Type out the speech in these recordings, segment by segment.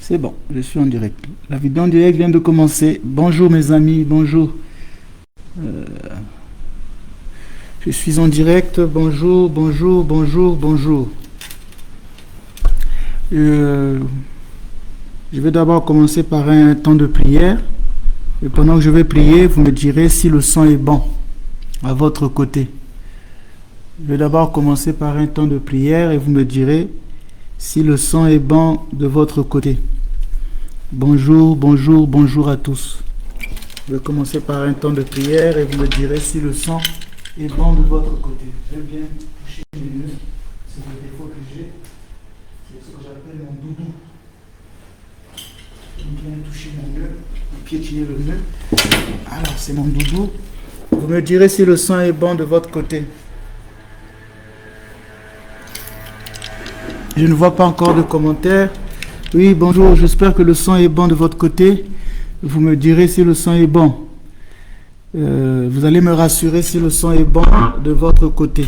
C'est bon, je suis en direct. La vidéo en direct vient de commencer. Bonjour mes amis, bonjour. Euh, je suis en direct. Bonjour, bonjour, bonjour, bonjour. Je vais d'abord commencer par un temps de prière. Et pendant que je vais prier, vous me direz si le son est bon à votre côté. Je vais d'abord commencer par un temps de prière et vous me direz si le son est bon de votre côté. Bonjour, bonjour, bonjour à tous. Je vais commencer par un temps de prière et vous me direz si le son est bon de votre côté. J'aime bien toucher mes nœuds. C'est le défaut que j'ai. C'est ce que j'appelle mon doudou. J'aime bien toucher mon nœud, piétiner le nœud. Alors, c'est mon doudou. Vous me direz si le son est bon de votre côté. Je ne vois pas encore de commentaires. Oui, bonjour, j'espère que le son est bon de votre côté. Vous me direz si le son est bon. Vous allez me rassurer si le son est bon de votre côté.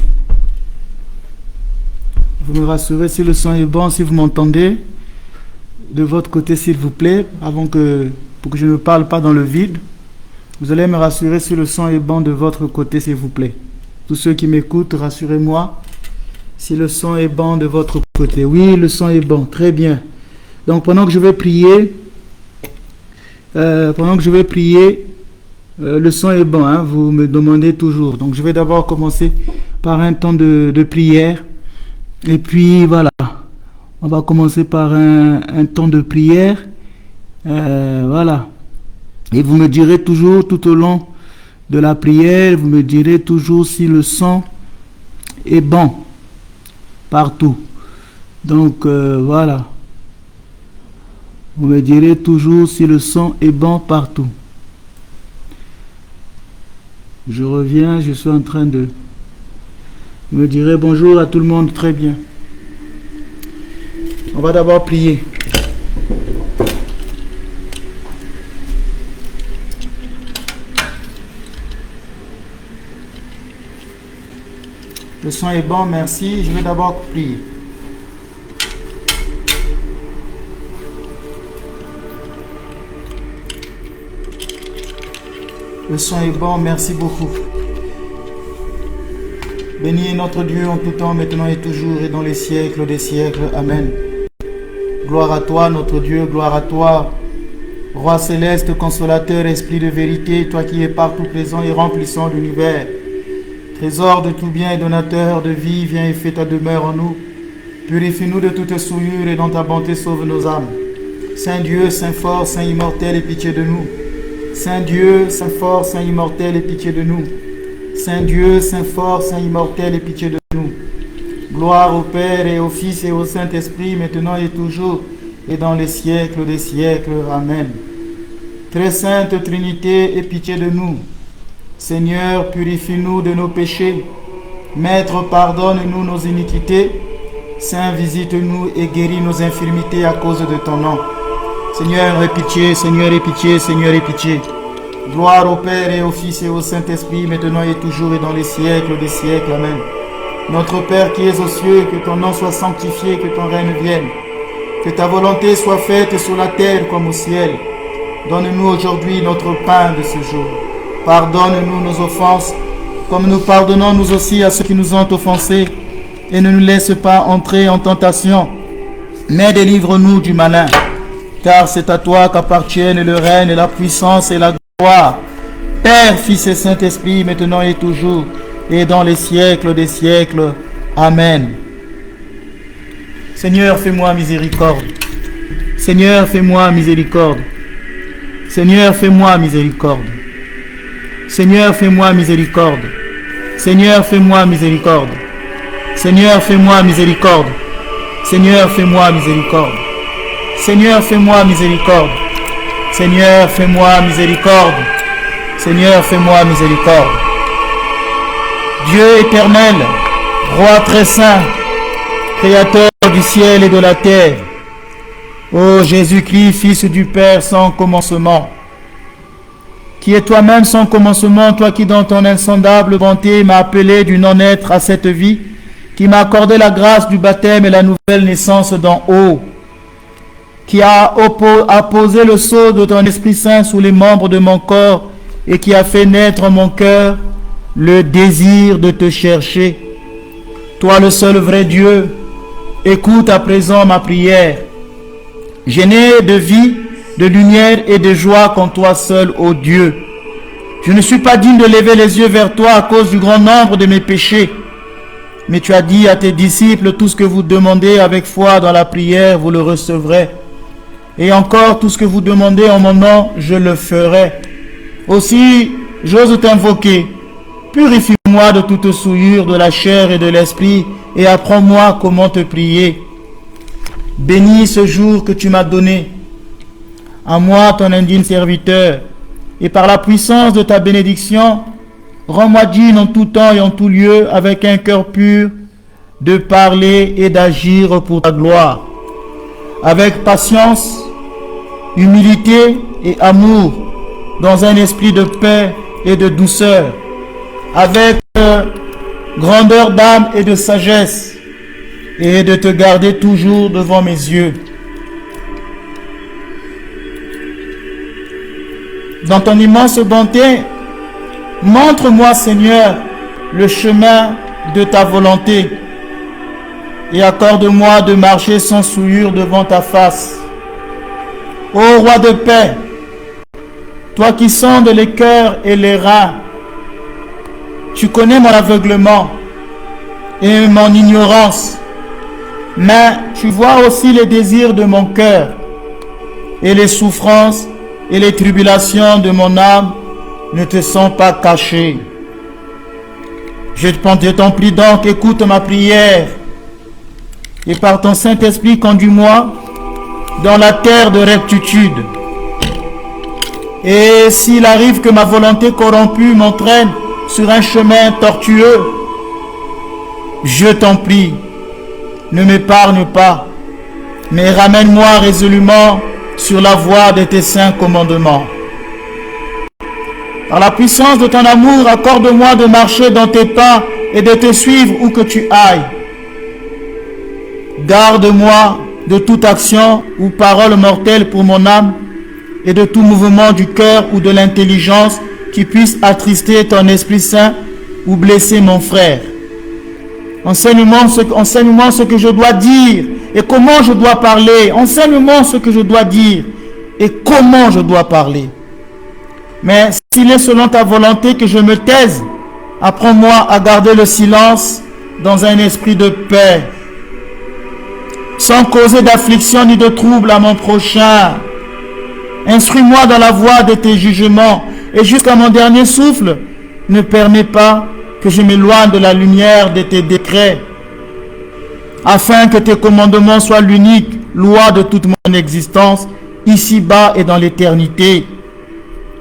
Vous me rassurez si le son est bon, si vous m'entendez. De votre côté, s'il vous plaît, pour que je ne parle pas dans le vide. Vous allez me rassurer si le son est bon de votre côté, s'il vous plaît. Tous ceux qui m'écoutent, rassurez-moi si le son est bon de votre côté. Oui, le son est bon, très bien. Donc pendant que je vais prier, le son est bon, hein, vous me demandez toujours. Donc je vais d'abord commencer par un temps de prière. Et puis voilà, on va commencer par un temps de prière. Voilà. Et vous me direz toujours tout au long de la prière, vous me direz toujours si le son est bon partout. Donc voilà. Vous me direz toujours si le son est bon partout. Je reviens, je suis en train de... Vous me direz bonjour à tout le monde, très bien. On va d'abord prier. Le son est bon, merci. Je vais d'abord prier. Le son est bon, merci beaucoup. Béni est notre Dieu en tout temps, maintenant et toujours, et dans les siècles des siècles. Amen. Gloire à toi, notre Dieu, gloire à toi, Roi céleste, consolateur, esprit de vérité, toi qui es partout présent et remplissant l'univers. Trésor de tout bien et donateur de vie, viens et fais ta demeure en nous. Purifie-nous de toute souillure et dans ta bonté sauve nos âmes. Saint Dieu, Saint fort, Saint immortel, aie pitié de nous. Saint Dieu, Saint fort, Saint immortel, aie pitié de nous. Saint Dieu, Saint fort, Saint immortel, aie pitié de nous. Gloire au Père et au Fils et au Saint-Esprit, maintenant et toujours, et dans les siècles des siècles. Amen. Très sainte Trinité, aie pitié de nous. Seigneur, purifie-nous de nos péchés. Maître, pardonne-nous nos iniquités. Saint, visite-nous et guéris nos infirmités à cause de ton nom. Seigneur, aie pitié, Seigneur, aie pitié, Seigneur, aie pitié. Gloire au Père et au Fils et au Saint-Esprit, maintenant et toujours et dans les siècles des siècles. Amen. Notre Père qui es aux cieux, que ton nom soit sanctifié, que ton règne vienne. Que ta volonté soit faite sur la terre comme au ciel. Donne-nous aujourd'hui notre pain de ce jour. Pardonne-nous nos offenses, comme nous pardonnons nous aussi à ceux qui nous ont offensés. Et ne nous laisse pas entrer en tentation, mais délivre-nous du malin. Car c'est à toi qu'appartiennent le règne, la puissance et la gloire. Père, Fils et Saint-Esprit, maintenant et toujours, et dans les siècles des siècles. Amen. Seigneur, fais-moi miséricorde. Seigneur, fais-moi miséricorde. Seigneur, fais-moi miséricorde. Seigneur, fais-moi miséricorde. Seigneur, fais-moi miséricorde. Seigneur, fais-moi miséricorde. Seigneur, fais-moi miséricorde. Seigneur, fais-moi miséricorde. Seigneur, fais-moi miséricorde. Seigneur, fais-moi miséricorde. Dieu éternel, Roi très saint, Créateur du ciel et de la terre, ô Jésus-Christ, Fils du Père sans commencement, qui est toi-même sans commencement, toi qui dans ton insondable bonté m'as appelé du non-être à cette vie, qui m'a accordé la grâce du baptême et la nouvelle naissance d'en haut. qui a apposé le sceau de ton Esprit Saint sous les membres de mon corps et qui a fait naître en mon cœur le désir de te chercher. Toi le seul vrai Dieu, écoute à présent ma prière. Je n'ai de vie, de lumière et de joie qu'en toi seul, ô Dieu. Je ne suis pas digne de lever les yeux vers toi à cause du grand nombre de mes péchés. Mais tu as dit à tes disciples, tout ce que vous demandez avec foi dans la prière, vous le recevrez. Et encore, tout ce que vous demandez en mon nom, je le ferai. Aussi, j'ose t'invoquer. Purifie-moi de toute souillure de la chair et de l'esprit, et apprends-moi comment te prier. Bénis ce jour que tu m'as donné. À moi, ton indigne serviteur, et par la puissance de ta bénédiction, rends-moi digne en tout temps et en tout lieu, avec un cœur pur, de parler et d'agir pour ta gloire, avec patience, humilité et amour, dans un esprit de paix et de douceur, avec grandeur d'âme et de sagesse, et de te garder toujours devant mes yeux. Dans ton immense bonté, montre-moi, Seigneur, le chemin de ta volonté et accorde-moi de marcher sans souillure devant ta face. Ô roi de paix, toi qui sondes les cœurs et les reins, tu connais mon aveuglement et mon ignorance, mais tu vois aussi les désirs de mon cœur et les souffrances et les tribulations de mon âme ne te sont pas cachées. Je t'en prie donc, écoute ma prière et par ton Saint-Esprit conduis-moi dans la terre de rectitude. Et s'il arrive que ma volonté corrompue m'entraîne sur un chemin tortueux, je t'en prie, ne m'épargne pas, mais ramène-moi résolument sur la voie de tes saints commandements. Par la puissance de ton amour, accorde-moi de marcher dans tes pas et de te suivre où que tu ailles. Garde-moi de toute action ou parole mortelle pour mon âme et de tout mouvement du cœur ou de l'intelligence qui puisse attrister ton Esprit Saint ou blesser mon frère. Enseigne-moi ce que je dois dire et comment je dois parler. Enseigne-moi ce que je dois dire et comment je dois parler. Mais s'il est selon ta volonté que je me taise, apprends-moi à garder le silence dans un esprit de paix, sans causer d'affliction ni de trouble à mon prochain. Instruis-moi dans la voie de tes jugements et jusqu'à mon dernier souffle, ne permets pas que je m'éloigne de la lumière de tes décrets, afin que tes commandements soient l'unique loi de toute mon existence, ici-bas et dans l'éternité.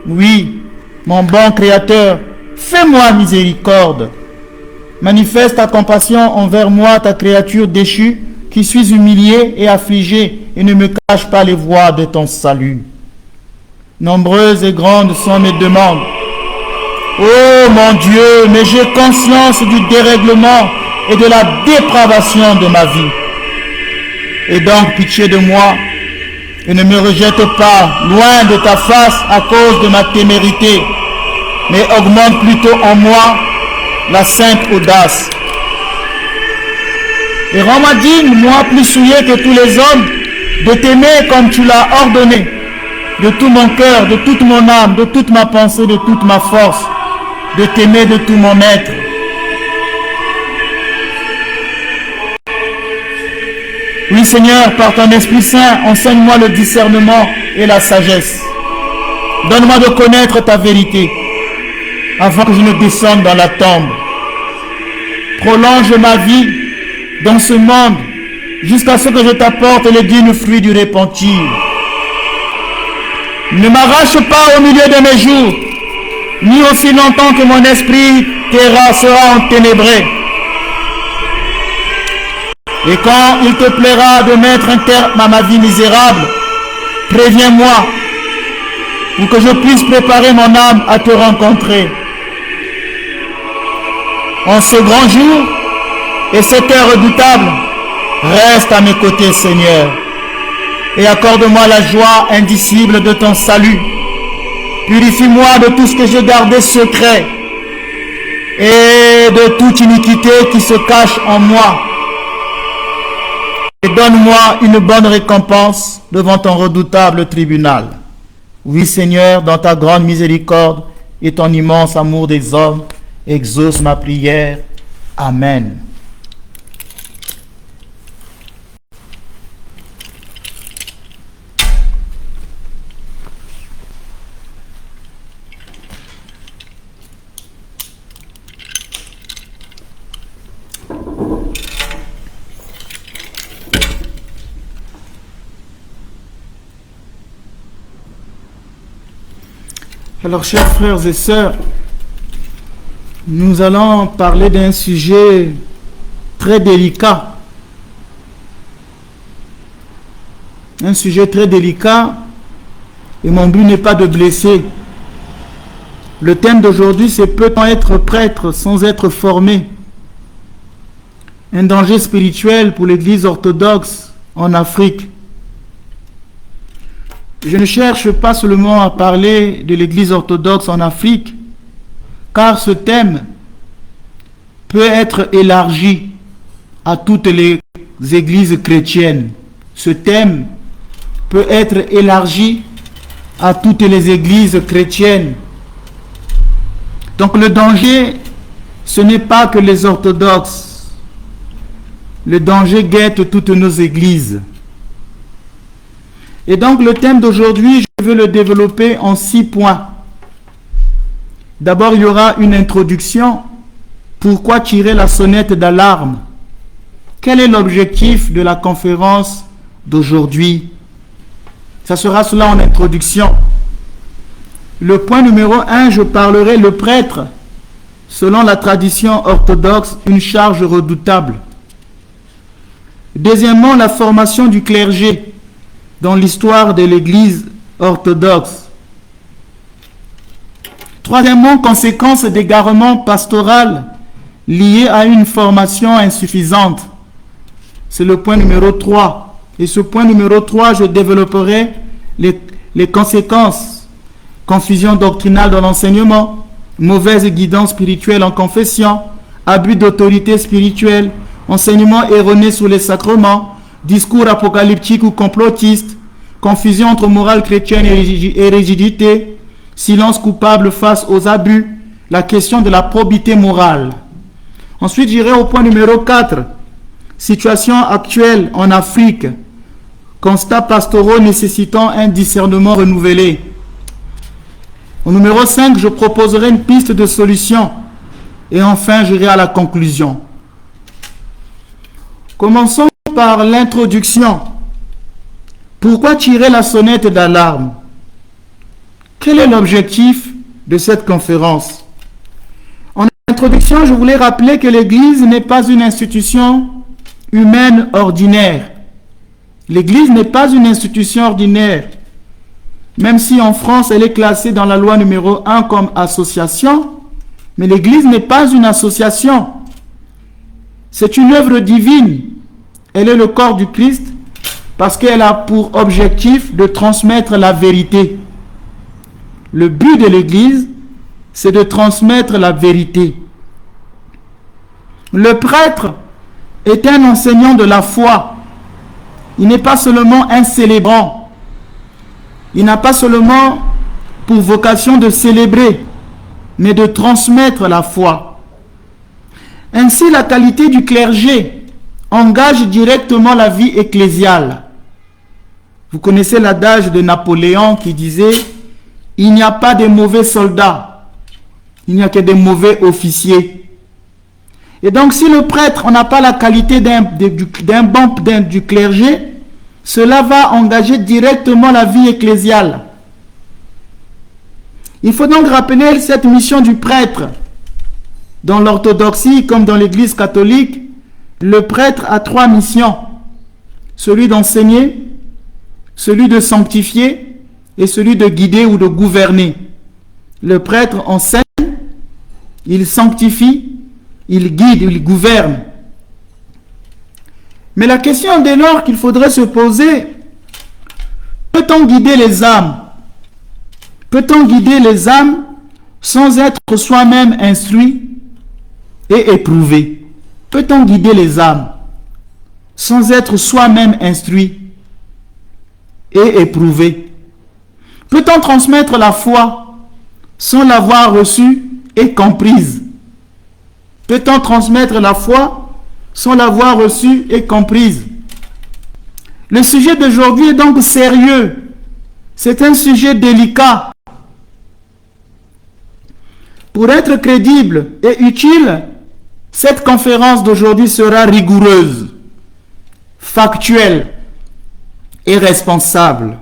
Oui, mon bon Créateur, fais-moi miséricorde. Manifeste ta compassion envers moi, ta créature déchue, qui suis humilié et affligé, et ne me cache pas les voies de ton salut. Nombreuses et grandes sont mes demandes. Oh mon Dieu, mais j'ai conscience du dérèglement et de la dépravation de ma vie. Aie donc pitié de moi et ne me rejette pas loin de ta face à cause de ma témérité, mais augmente plutôt en moi la sainte audace. Et rends-moi digne, moi plus souillé que tous les hommes, de t'aimer comme tu l'as ordonné, de tout mon cœur, de toute mon âme, de toute ma pensée, de toute ma force, de t'aimer de tout mon être. Oui Seigneur, par ton Esprit Saint, enseigne-moi le discernement et la sagesse. Donne-moi de connaître ta vérité, avant que je ne descende dans la tombe. Prolonge ma vie dans ce monde, jusqu'à ce que je t'apporte les dignes fruits du repentir. Ne m'arrache pas au milieu de mes jours, ni aussi longtemps que mon esprit sera enténébré. Et quand il te plaira de mettre un terme à ma vie misérable, préviens-moi, pour que je puisse préparer mon âme à te rencontrer. En ce grand jour et cette heure redoutable, reste à mes côtés, Seigneur. et accorde-moi la joie indicible de ton salut. Purifie-moi de tout ce que j'ai gardé secret et de toute iniquité qui se cache en moi. Et donne-moi une bonne récompense devant ton redoutable tribunal. Oui, Seigneur, dans ta grande miséricorde et ton immense amour des hommes, exauce ma prière. Amen. Alors, chers frères et sœurs, nous allons parler d'un sujet très délicat. Un sujet très délicat, et mon but n'est pas de blesser. Le thème d'aujourd'hui, c'est peut-on être prêtre sans être formé? Un danger spirituel pour l'Église orthodoxe en Afrique. Je ne cherche pas seulement à parler de l'Église orthodoxe en Afrique, car ce thème peut être élargi à toutes les églises chrétiennes. Ce thème peut être élargi à toutes les églises chrétiennes. Donc le danger, ce n'est pas que les orthodoxes. Le danger guette toutes nos églises. Et donc le thème d'aujourd'hui, je veux le développer en 6 points. D'abord, il y aura une introduction. Pourquoi tirer la sonnette d'alarme? Quel est l'objectif de la conférence d'aujourd'hui? Ça sera cela en introduction. Le point numéro 1, je parlerai le prêtre. Selon la tradition orthodoxe, une charge redoutable. Deuxièmement, la formation du clergé dans l'histoire de l'Église orthodoxe. Troisièmement, conséquences d'égarement pastoral liées à une formation insuffisante. C'est le point numéro 3. Et ce point numéro 3, je développerai les conséquences. Confusion doctrinale dans l'enseignement, mauvaise guidance spirituelle en confession, abus d'autorité spirituelle, enseignement erroné sur les sacrements, discours apocalyptique ou complotiste, confusion entre morale chrétienne et rigidité, silence coupable face aux abus, la question de la probité morale. Ensuite, j'irai au point numéro 4, situation actuelle en Afrique, constats pastoraux nécessitant un discernement renouvelé. Au numéro 5, je proposerai une piste de solution. Et enfin, j'irai à la conclusion. Commençons par l'introduction. Pourquoi tirer la sonnette d'alarme? Quel est l'objectif de cette conférence? En introduction, je voulais rappeler que l'Église n'est pas une institution humaine ordinaire. L'Église n'est pas une institution ordinaire. Même si en France, elle est classée dans la loi numéro 1 comme association, mais l'Église n'est pas une association. C'est une œuvre divine. Elle est le corps du Christ parce qu'elle a pour objectif de transmettre la vérité. Le but de l'Église, c'est de transmettre la vérité. Le prêtre est un enseignant de la foi. Il n'est pas seulement un célébrant. Il n'a pas seulement pour vocation de célébrer, mais de transmettre la foi. Ainsi, la qualité du clergé engage directement la vie ecclésiale. Vous connaissez l'adage de Napoléon qui disait « Il n'y a pas de mauvais soldats, il n'y a que des mauvais officiers ». Et donc, si le prêtre n'a pas la qualité du clergé, cela va engager directement la vie ecclésiale. Il faut donc rappeler cette mission du prêtre. Dans l'orthodoxie, comme dans l'Église catholique, le prêtre a 3 missions. Celui d'enseigner, celui de sanctifier et celui de guider ou de gouverner. Le prêtre enseigne, il sanctifie, il guide, il gouverne. Mais la question dès lors qu'il faudrait se poser, Peut-on guider les âmes? Peut-on guider les âmes sans être soi-même instruit et éprouvé? Peut-on guider les âmes sans être soi-même instruit et éprouvé? Peut-on transmettre la foi sans l'avoir reçue et comprise? Peut-on transmettre la foi sans l'avoir reçue et comprise? Le sujet d'aujourd'hui est donc sérieux. C'est un sujet délicat. Pour être crédible et utile, cette conférence d'aujourd'hui sera rigoureuse, factuelle et responsable,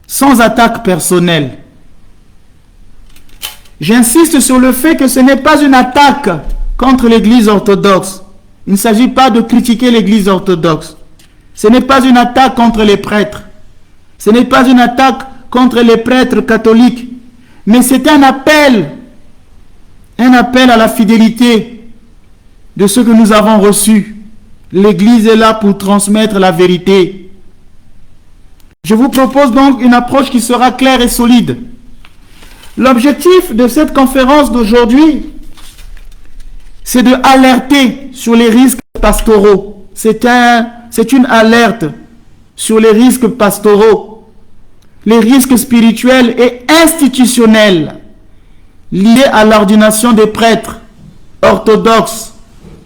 sans attaque personnelle. J'insiste sur le fait que ce n'est pas une attaque contre l'Église orthodoxe. Il ne s'agit pas de critiquer l'Église orthodoxe. Ce n'est pas une attaque contre les prêtres. Ce n'est pas une attaque contre les prêtres catholiques. Mais c'est un appel à la fidélité de ce que nous avons reçu. L'Église est là pour transmettre la vérité. Je vous propose donc une approche qui sera claire et solide. L'objectif de cette conférence d'aujourd'hui, c'est de alerter sur les risques pastoraux. C'est une alerte sur les risques pastoraux, les risques spirituels et institutionnels liés à l'ordination des prêtres orthodoxes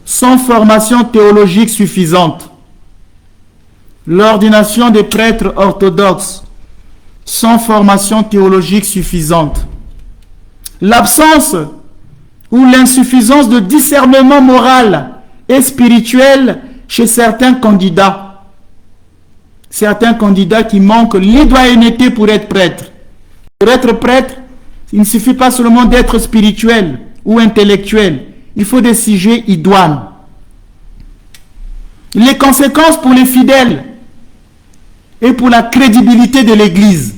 sans formation théologique suffisante. L'ordination des prêtres orthodoxes sans formation théologique suffisante. L'absence ou l'insuffisance de discernement moral et spirituel chez certains candidats. Certains candidats qui manquent l'idonéité pour être prêtre. Pour être prêtre, il ne suffit pas seulement d'être spirituel ou intellectuel. Il faut des sujets idoines. Les conséquences pour les fidèles et pour la crédibilité de l'Église.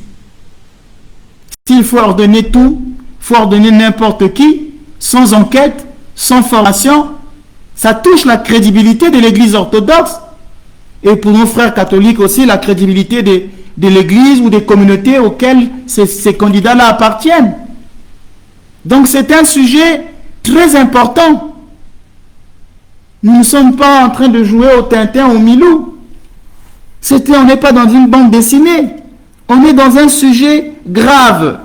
S'il faut ordonner tout, il faut ordonner n'importe qui, sans enquête, sans formation, ça touche la crédibilité de l'Église orthodoxe et pour nos frères catholiques aussi la crédibilité de l'Église ou des communautés auxquelles ces candidats-là appartiennent. Donc c'est un sujet très important. Nous ne sommes pas en train de jouer au Tintin, au Milou. On n'est pas dans une bande dessinée. On est dans un sujet grave.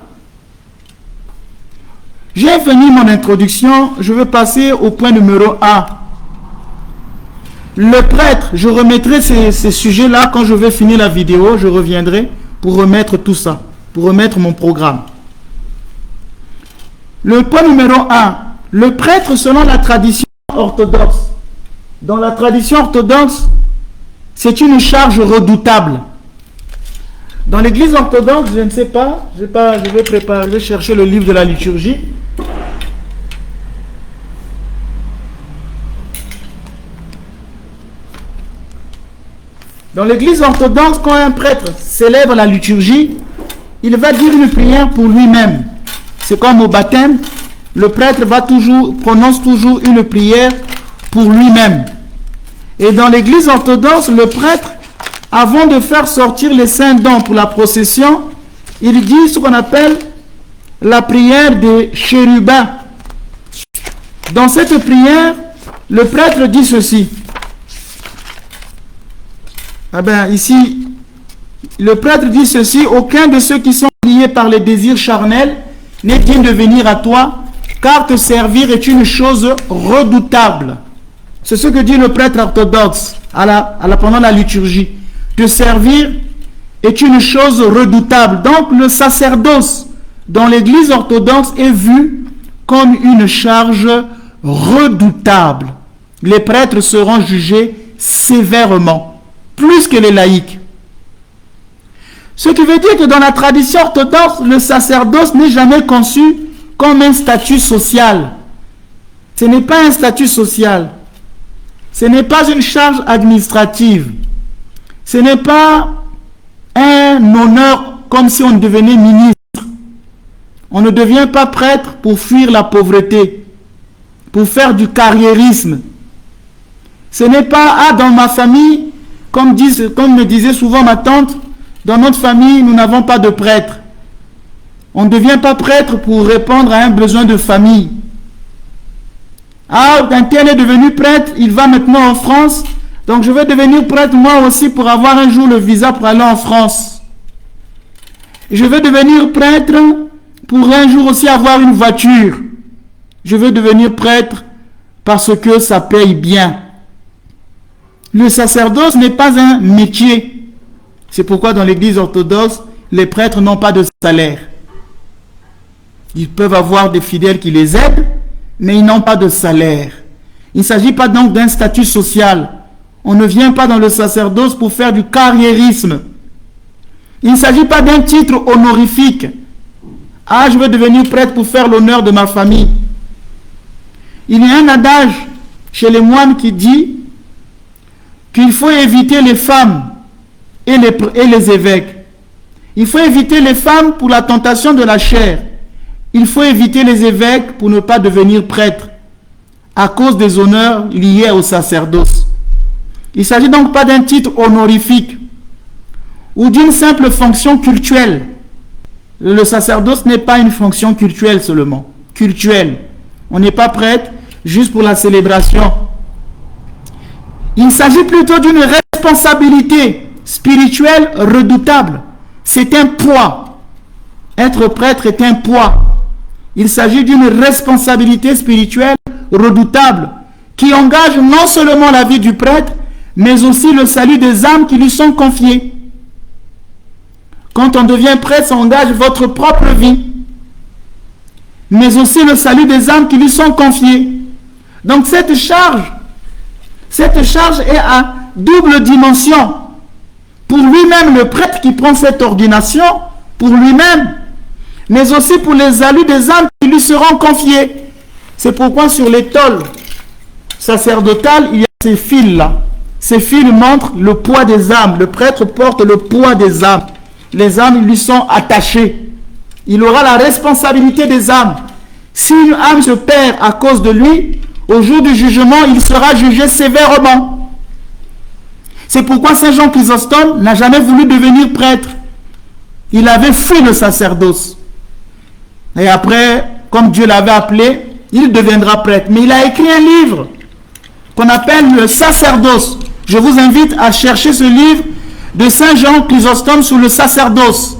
J'ai fini mon introduction, je vais passer au point numéro 1. Le prêtre, je remettrai ces sujets-là quand je vais finir la vidéo, je reviendrai pour remettre tout ça, pour remettre mon programme. Le point numéro 1, le prêtre selon la tradition orthodoxe. Dans la tradition orthodoxe, c'est une charge redoutable. Dans l'église orthodoxe, je ne sais pas, je vais chercher le livre de la liturgie. Dans l'église orthodoxe, quand un prêtre célèbre la liturgie, il va dire une prière pour lui-même. C'est comme au baptême, le prêtre prononce toujours une prière pour lui-même. Et dans l'église orthodoxe, le prêtre, avant de faire sortir les saints dons pour la procession, il dit ce qu'on appelle la prière des chérubins. Dans cette prière, le prêtre dit ceci. Ici, le prêtre dit ceci: aucun de ceux qui sont liés par les désirs charnels n'est digne de venir à toi, car te servir est une chose redoutable. C'est ce que dit le prêtre orthodoxe pendant la liturgie. Te servir est une chose redoutable. Donc le sacerdoce dans l'église orthodoxe est vu comme une charge redoutable. Les prêtres seront jugés sévèrement, plus que les laïcs. Ce qui veut dire que dans la tradition orthodoxe, le sacerdoce n'est jamais conçu comme un statut social. Ce n'est pas un statut social. Ce n'est pas une charge administrative. Ce n'est pas un honneur comme si on devenait ministre. On ne devient pas prêtre pour fuir la pauvreté, pour faire du carriérisme. Ce n'est pas, dans ma famille, comme me disait souvent ma tante, Dans notre famille, nous n'avons pas de prêtre. On ne devient pas prêtre pour répondre à un besoin de famille. Ah, un tel est devenu prêtre, il va maintenant en France, donc je vais devenir prêtre moi aussi pour avoir un jour le visa pour aller en France. Je vais devenir prêtre pour un jour aussi avoir une voiture. Je veux devenir prêtre parce que ça paye bien. Le sacerdoce n'est pas un métier. C'est pourquoi dans l'église orthodoxe, les prêtres n'ont pas de salaire. Ils peuvent avoir des fidèles qui les aident, mais ils n'ont pas de salaire. Il ne s'agit pas donc d'un statut social. On ne vient pas dans le sacerdoce pour faire du carriérisme. Il ne s'agit pas d'un titre honorifique. Ah, je veux devenir prêtre pour faire l'honneur de ma famille. Il y a un adage chez les moines qui dit qu'il faut éviter les femmes et les évêques. Il faut éviter les femmes pour la tentation de la chair. Il faut éviter les évêques pour ne pas devenir prêtre à cause des honneurs liés au sacerdoce. Il ne s'agit donc pas d'un titre honorifique ou d'une simple fonction cultuelle. Le sacerdoce n'est pas une fonction cultuelle seulement. Cultuelle. On n'est pas prêtre juste pour la célébration. Il s'agit plutôt d'une responsabilité spirituelle redoutable. C'est un poids. Être prêtre est un poids. Il s'agit d'une responsabilité spirituelle redoutable qui engage non seulement la vie du prêtre, mais aussi le salut des âmes qui lui sont confiées. Quand on devient prêtre, ça engage votre propre vie, mais aussi le salut des âmes qui lui sont confiées. Donc cette charge est à double dimension. Pour lui-même, le prêtre qui prend cette ordination, pour lui-même, mais aussi pour les saluts des âmes qui lui seront confiées. C'est pourquoi sur l'étole sacerdotale, il y a ces fils-là. Ces fils montrent le poids des âmes. Le prêtre porte le poids des âmes. Les âmes lui sont attachées. Il aura la responsabilité des âmes. Si une âme se perd à cause de lui, au jour du jugement, il sera jugé sévèrement. C'est pourquoi Saint Jean Chrysostome n'a jamais voulu devenir prêtre. Il avait fui le sacerdoce. Et après, comme Dieu l'avait appelé, il deviendra prêtre. Mais il a écrit un livre qu'on appelle le sacerdoce. Je vous invite à chercher ce livre de Saint Jean Chrysostome sur le sacerdoce.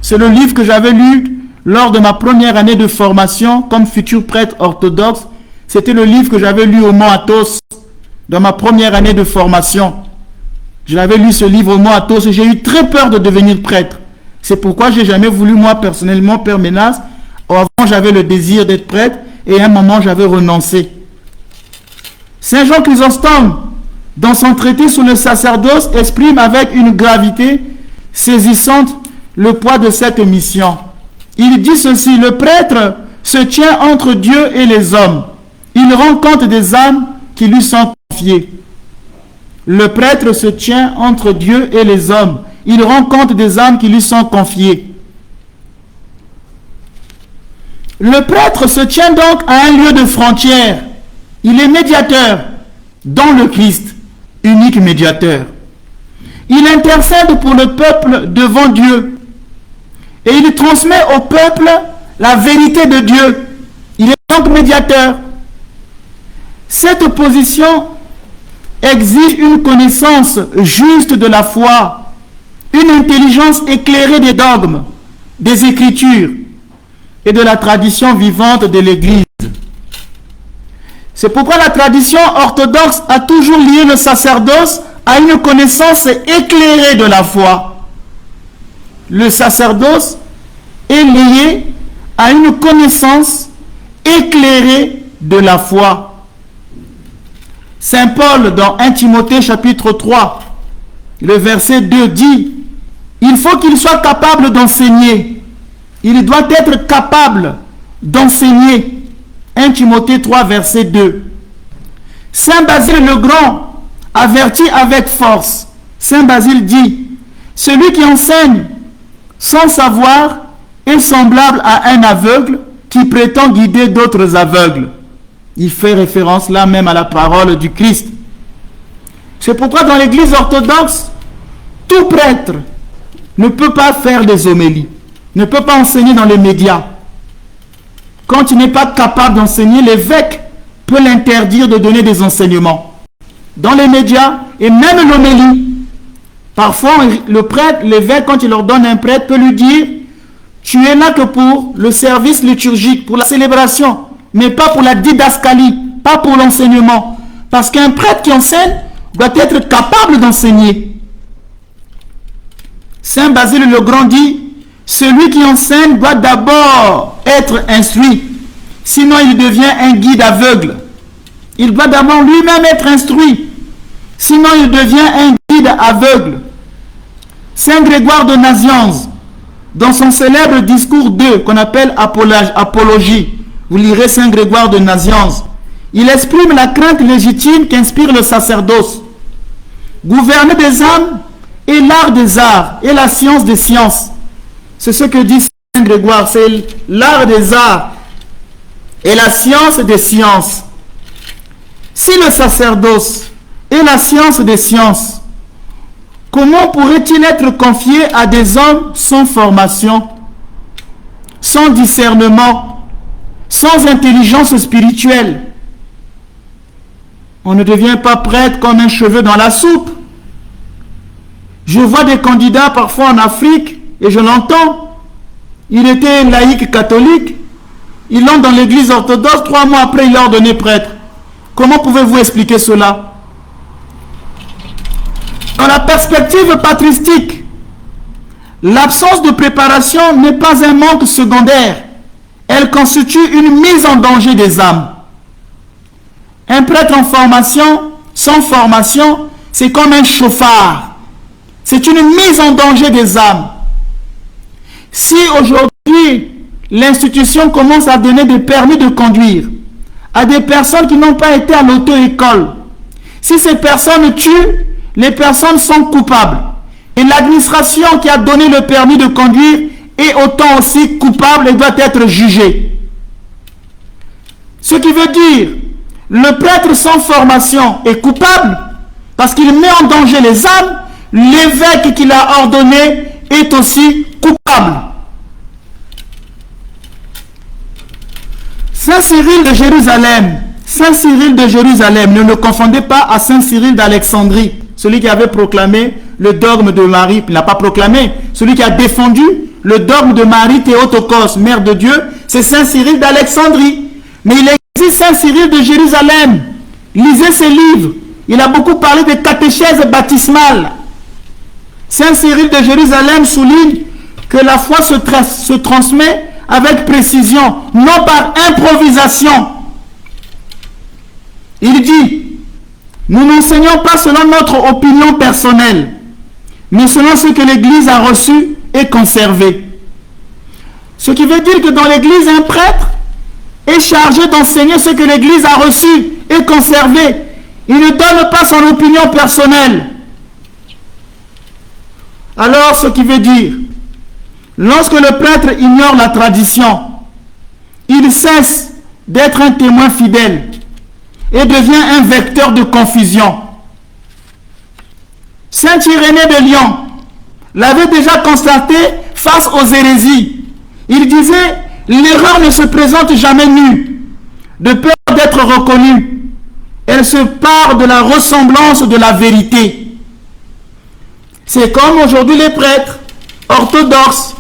C'est le livre que j'avais lu lors de ma première année de formation comme futur prêtre orthodoxe. C'était le livre que j'avais lu au Mont Athos dans ma première année de formation. Je l'avais lu ce livre au Mont Athos et j'ai eu très peur de devenir prêtre. C'est pourquoi je n'ai jamais voulu, moi personnellement, Père Ménas. Avant, j'avais le désir d'être prêtre et à un moment, j'avais renoncé. Saint Jean Chrysostome, dans son traité sur le sacerdoce, exprime avec une gravité saisissante le poids de cette mission. Il dit ceci: le prêtre se tient entre Dieu et les hommes. Il rend compte des âmes qui lui sont confiées. Le prêtre se tient entre Dieu et les hommes. Il rend compte des âmes qui lui sont confiées. Le prêtre se tient donc à un lieu de frontière. Il est médiateur dans le Christ, unique médiateur. Il intercède pour le peuple devant Dieu. Et il transmet au peuple la vérité de Dieu. Il est donc médiateur. Cette position exige une connaissance juste de la foi, une intelligence éclairée des dogmes, des Écritures et de la tradition vivante de l'Église. C'est pourquoi la tradition orthodoxe a toujours lié le sacerdoce à une connaissance éclairée de la foi. Le sacerdoce est lié à une connaissance éclairée de la foi. Saint Paul, dans 1 Timothée chapitre 3, le verset 2 dit: il faut qu'il soit capable d'enseigner. Il doit être capable d'enseigner. 1 Timothée 3, verset 2. Saint Basile le Grand avertit avec force. Saint Basile dit: celui qui enseigne sans savoir est semblable à un aveugle qui prétend guider d'autres aveugles. Il fait référence là même à la parole du Christ. C'est pourquoi dans l'Église orthodoxe, tout prêtre ne peut pas faire des homélies, ne peut pas enseigner dans les médias. Quand il n'est pas capable d'enseigner, l'évêque peut l'interdire de donner des enseignements dans les médias et même l'homélie. Parfois, le prêtre, l'évêque, quand il leur donne un prêtre, peut lui dire: tu es là que pour le service liturgique, pour la célébration, mais pas pour la didascalie, pas pour l'enseignement. Parce qu'un prêtre qui enseigne doit être capable d'enseigner. Saint Basile le Grand dit: celui qui enseigne doit d'abord être instruit, sinon il devient un guide aveugle. Il doit d'abord lui-même être instruit, sinon il devient un guide aveugle. Saint Grégoire de Nazianze, dans son célèbre discours 2, qu'on appelle Apologie, vous lirez Saint Grégoire de Nazianze, il exprime la crainte légitime qu'inspire le sacerdoce. Gouverner des âmes et l'art des arts et la science des sciences. C'est ce que dit Saint Grégoire, c'est l'art des arts et la science des sciences. Si le sacerdoce est la science des sciences, comment pourrait-il être confié à des hommes sans formation, sans discernement, sans intelligence spirituelle? On ne devient pas prêtre comme un cheveu dans la soupe. Je vois des candidats parfois en Afrique, et je l'entends. Il était laïque catholique. Ils l'ont dans l'église orthodoxe. 3 mois après, il l'a ordonné prêtre. Comment pouvez-vous expliquer cela? Dans la perspective patristique, l'absence de préparation n'est pas un manque secondaire. Elle constitue une mise en danger des âmes. Un prêtre en formation, sans formation, c'est comme un chauffard. C'est une mise en danger des âmes. Si aujourd'hui, l'institution commence à donner des permis de conduire à des personnes qui n'ont pas été à l'auto-école, si ces personnes tuent, les personnes sont coupables. Et l'administration qui a donné le permis de conduire est autant aussi coupable et doit être jugée. Ce qui veut dire, le prêtre sans formation est coupable parce qu'il met en danger les âmes. L'évêque qui l'a ordonné est aussi coupable. Saint Cyril de Jérusalem, ne le confondez pas à Saint Cyril d'Alexandrie, celui qui avait proclamé le dogme de Marie. Il n'a pas proclamé, celui qui a défendu le dogme de Marie Théotokos, mère de Dieu, c'est Saint Cyril d'Alexandrie. Mais il existe Saint Cyril de Jérusalem. Lisez ses livres. Il a beaucoup parlé de catéchèse baptismale. Saint Cyril de Jérusalem souligne que la foi se transmet avec précision, non par improvisation. Il dit: nous n'enseignons pas selon notre opinion personnelle, mais selon ce que l'Église a reçu et conservé. Ce qui veut dire que dans l'Église, un prêtre est chargé d'enseigner ce que l'Église a reçu et conservé. Il ne donne pas son opinion personnelle. Alors, ce qui veut dire, lorsque le prêtre ignore la tradition, il cesse d'être un témoin fidèle et devient un vecteur de confusion. Saint Irénée de Lyon l'avait déjà constaté face aux hérésies. Il disait: l'erreur ne se présente jamais nue, de peur d'être reconnue. Elle se part de la ressemblance de la vérité. C'est comme aujourd'hui les prêtres orthodoxes.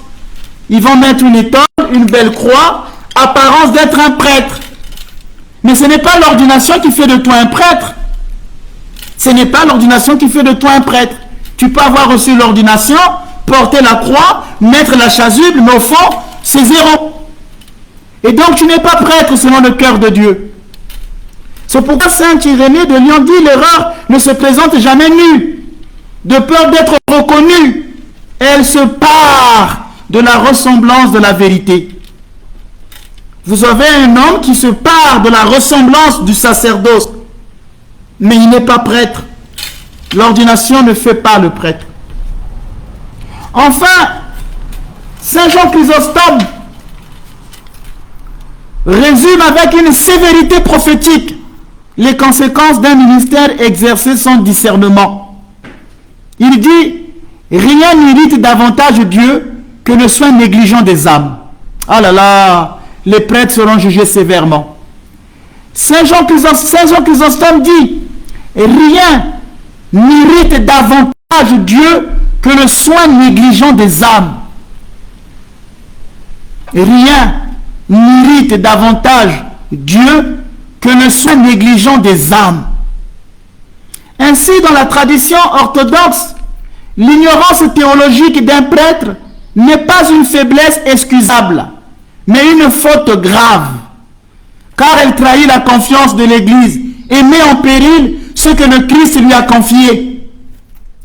Ils vont mettre une étole, une belle croix, apparence d'être un prêtre. Mais ce n'est pas l'ordination qui fait de toi un prêtre. Ce n'est pas l'ordination qui fait de toi un prêtre. Tu peux avoir reçu l'ordination, porter la croix, mettre la chasuble, mais au fond, c'est zéro. Et donc tu n'es pas prêtre selon le cœur de Dieu. C'est pourquoi Saint Irénée de Lyon dit: l'erreur ne se présente jamais nue, de peur d'être reconnue. Elle se part de la ressemblance de la vérité. Vous avez un homme qui se part de la ressemblance du sacerdoce, mais il n'est pas prêtre. L'ordination ne fait pas le prêtre. Enfin, Saint Jean Chrysostome résume avec une sévérité prophétique les conséquences d'un ministère exercé sans discernement. Il dit: Rien n'irrite davantage Dieu que le soin négligent des âmes. Ah là là, les prêtres seront jugés sévèrement. Saint Jean Chrysostome dit, rien n'irrite davantage Dieu que le soin négligent des âmes. Rien n'irrite davantage Dieu que le soin négligent des âmes. Ainsi, dans la tradition orthodoxe, l'ignorance théologique d'un prêtre n'est pas une faiblesse excusable, mais une faute grave, car elle trahit la confiance de l'Église et met en péril ce que le Christ lui a confié.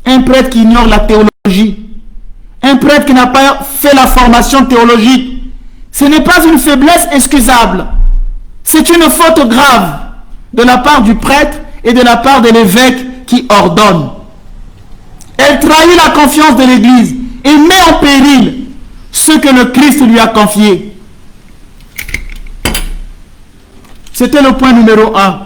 Un prêtre qui ignore la théologie, un prêtre qui n'a pas fait la formation théologique, ce n'est pas une faiblesse excusable, c'est une faute grave de la part du prêtre et de la part de l'évêque qui ordonne. Elle trahit la confiance de l'Église et met en péril ce que le Christ lui a confié. C'était le point numéro 1.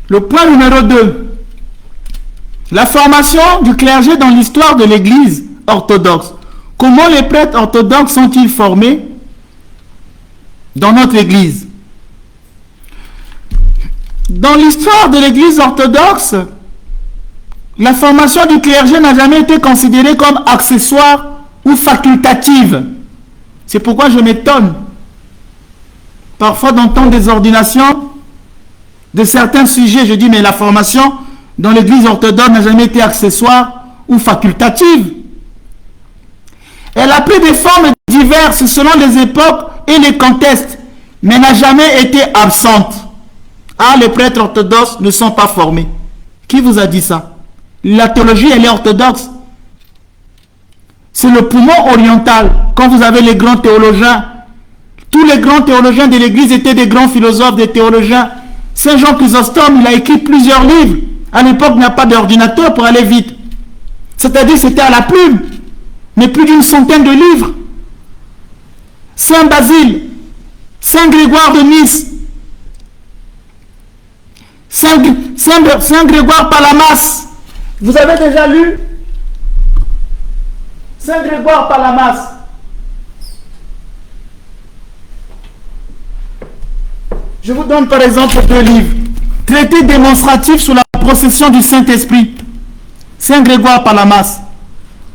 Le point numéro 2. La formation du clergé dans l'histoire de l'Église orthodoxe. Comment les prêtres orthodoxes sont-ils formés dans notre Église? Dans l'histoire de l'Église orthodoxe, la formation du clergé n'a jamais été considérée comme accessoire ou facultative. C'est pourquoi je m'étonne parfois d'entendre des ordinations de certains sujets. Je dis, mais la formation dans l'Église orthodoxe n'a jamais été accessoire ou facultative. Elle a pris des formes diverses selon les époques et les contextes, mais n'a jamais été absente. Ah, les prêtres orthodoxes ne sont pas formés. Qui vous a dit ça? La théologie, elle est orthodoxe. C'est le poumon oriental. Quand vous avez les grands théologiens, tous les grands théologiens de l'Église étaient des grands philosophes, des théologiens. Saint Jean Chrysostome, il a écrit plusieurs livres. À l'époque, il n'y a pas d'ordinateur pour aller vite. C'est-à-dire que c'était à la plume. Mais plus d'une centaine de livres. Saint Basile, Saint Grégoire de Nice, Saint Grégoire Palamas. Vous avez déjà lu Saint Grégoire Palamas? Je vous donne par exemple 2 livres. Traité démonstratif sur la procession du Saint-Esprit. Saint Grégoire Palamas.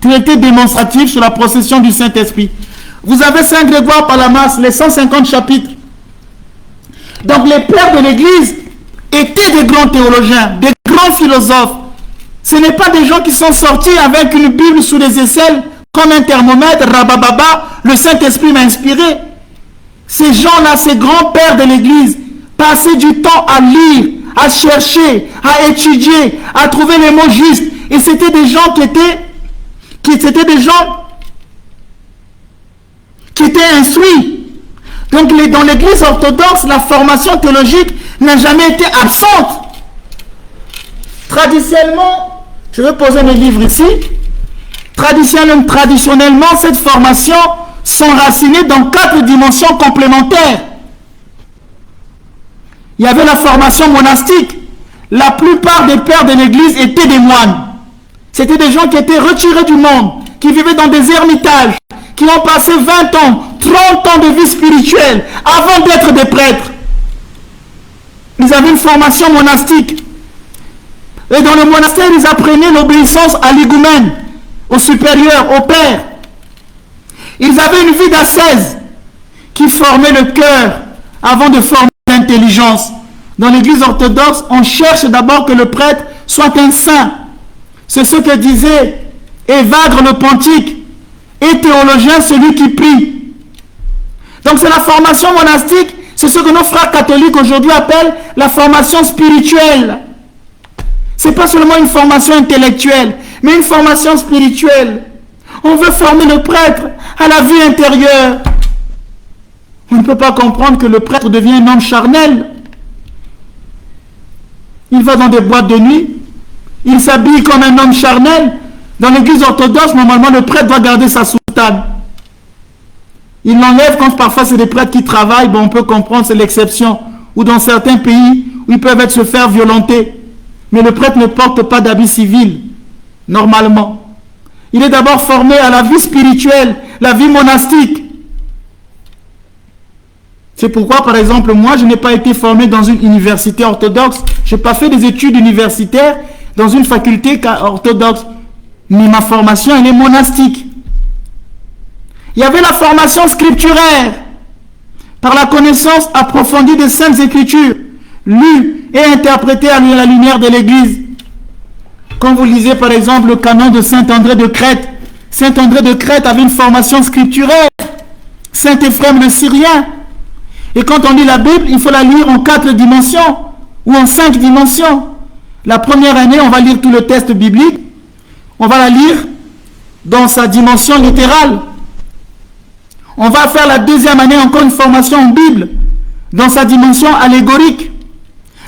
Traité démonstratif sur la procession du Saint-Esprit. Vous avez Saint Grégoire Palamas, les 150 chapitres. Donc les pères de l'Église étaient des grands théologiens, des grands philosophes. Ce n'est pas des gens qui sont sortis avec une Bible sous les aisselles, comme un thermomètre, rabababa, le Saint-Esprit m'a inspiré. Ces gens-là, ces grands-pères de l'Église, passaient du temps à lire, à chercher, à étudier, à trouver les mots justes. Et c'était des gens qui étaient instruits. Donc dans l'Église orthodoxe, la formation théologique n'a jamais été absente. Traditionnellement, je vais poser mes livres ici. Traditionnellement, cette formation s'enracinait dans 4 dimensions complémentaires. Il y avait la formation monastique. La plupart des pères de l'Église étaient des moines. C'était des gens qui étaient retirés du monde, qui vivaient dans des ermitages, qui ont passé 20 ans, 30 ans de vie spirituelle avant d'être des prêtres. Ils avaient une formation monastique. Et dans le monastère, ils apprenaient l'obéissance à l'higoumène, au supérieur, au père. Ils avaient une vie d'ascèse qui formait le cœur avant de former l'intelligence. Dans l'Église orthodoxe, on cherche d'abord que le prêtre soit un saint. C'est ce que disait Évagre le Pontique. Et théologien, celui qui prie. Donc c'est la formation monastique, c'est ce que nos frères catholiques aujourd'hui appellent la formation spirituelle. Ce n'est pas seulement une formation intellectuelle, mais une formation spirituelle. On veut former le prêtre à la vie intérieure. On ne peut pas comprendre que le prêtre devient un homme charnel. Il va dans des boîtes de nuit. Il s'habille comme un homme charnel. Dans l'église orthodoxe, normalement, le prêtre doit garder sa soutane. Il l'enlève quand parfois c'est des prêtres qui travaillent. Bon, on peut comprendre, c'est l'exception. Ou dans certains pays où ils peuvent se faire violenter. Mais le prêtre ne porte pas d'habit civil, normalement. Il est d'abord formé à la vie spirituelle, la vie monastique. C'est pourquoi, par exemple, moi, je n'ai pas été formé dans une université orthodoxe. Je n'ai pas fait des études universitaires dans une faculté orthodoxe. Mais ma formation, elle est monastique. Il y avait la formation scripturaire, par la connaissance approfondie des Saintes Écritures, lues et interprétées à la lumière de l'Église. Quand vous lisez, par exemple, le canon de Saint André de Crète, Saint André de Crète avait une formation scripturaire. Saint Éphrem le Syrien. Et quand on lit la Bible, il faut la lire en 4 dimensions ou en 5 dimensions. La première année, on va lire tout le texte biblique. On va la lire dans sa dimension littérale. On va faire la deuxième année encore une formation en Bible dans sa dimension allégorique.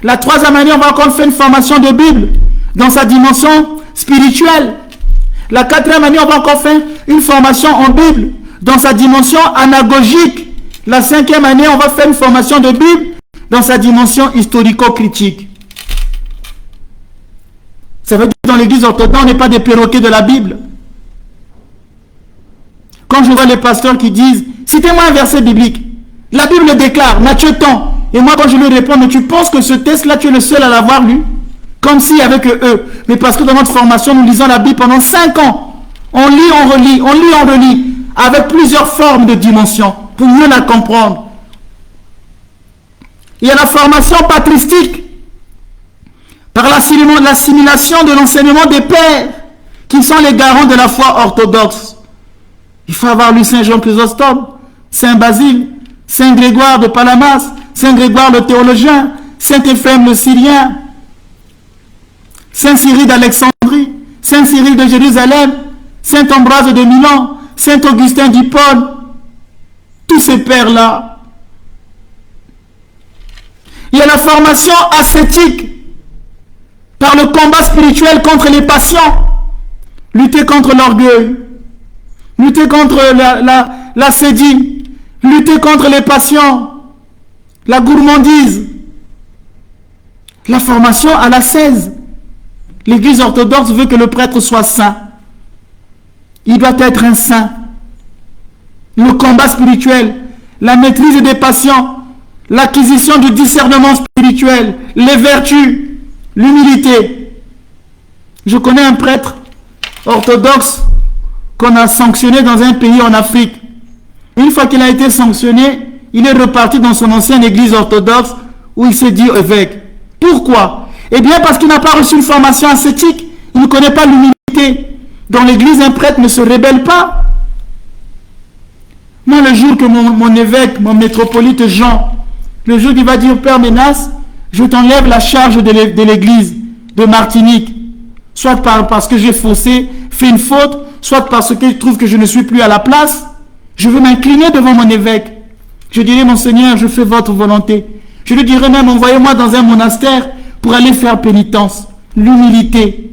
La troisième année, on va encore faire une formation de Bible dans sa dimension spirituelle. La quatrième année, on va encore faire une formation en Bible dans sa dimension anagogique. La cinquième année, on va faire une formation de Bible dans sa dimension historico-critique. Ça veut dire que dans l'église orthodoxe, on n'est pas des perroquets de la Bible. Quand je vois les pasteurs qui disent, citez-moi un verset biblique. La Bible déclare, Matthieu tant. Et moi, quand je lui réponds, mais tu penses que ce texte-là, tu es le seul à l'avoir lu? Comme si avec eux. Mais parce que dans notre formation, nous lisons la Bible pendant 5 ans. On lit, on relit, on lit, on relit. Avec plusieurs formes de dimensions, pour mieux la comprendre. Il y a la formation patristique, par l'assimilation de l'enseignement des pères, qui sont les garants de la foi orthodoxe. Il faut avoir lu Saint Jean Chrysostome, Saint Basile, Saint Grégoire de Palamas, Saint Grégoire le théologien, Saint Éphrem le Syrien, Saint Cyril d'Alexandrie, Saint Cyril de Jérusalem, Saint Ambroise de Milan, Saint Augustin d'Hippone, tous ces pères-là. Il y a la formation ascétique par le combat spirituel contre les passions, lutter contre l'orgueil, lutter contre la sédie, lutter contre les passions, la gourmandise. La formation à l'ascèse. L'église orthodoxe veut que le prêtre soit saint. Il doit être un saint. Le combat spirituel, la maîtrise des passions, l'acquisition du discernement spirituel, les vertus, l'humilité. Je connais un prêtre orthodoxe qu'on a sanctionné dans un pays en Afrique. Une fois qu'il a été sanctionné, il est reparti dans son ancienne église orthodoxe où il s'est dit évêque. Pourquoi? Eh bien parce qu'il n'a pas reçu une formation ascétique. Il ne connaît pas l'humilité. Dans l'église, un prêtre ne se rébelle pas. Moi, le jour que mon évêque, mon métropolite Jean, le jour qu'il va dire, Père Ménas, je t'enlève la charge de l'église de Martinique, soit parce que j'ai faussé, fait une faute, soit parce que je trouve que je ne suis plus à la place, je veux m'incliner devant mon évêque. Je dirai, mon Seigneur, je fais votre volonté. Je lui dirai même, envoyez-moi dans un monastère pour aller faire pénitence. L'humilité.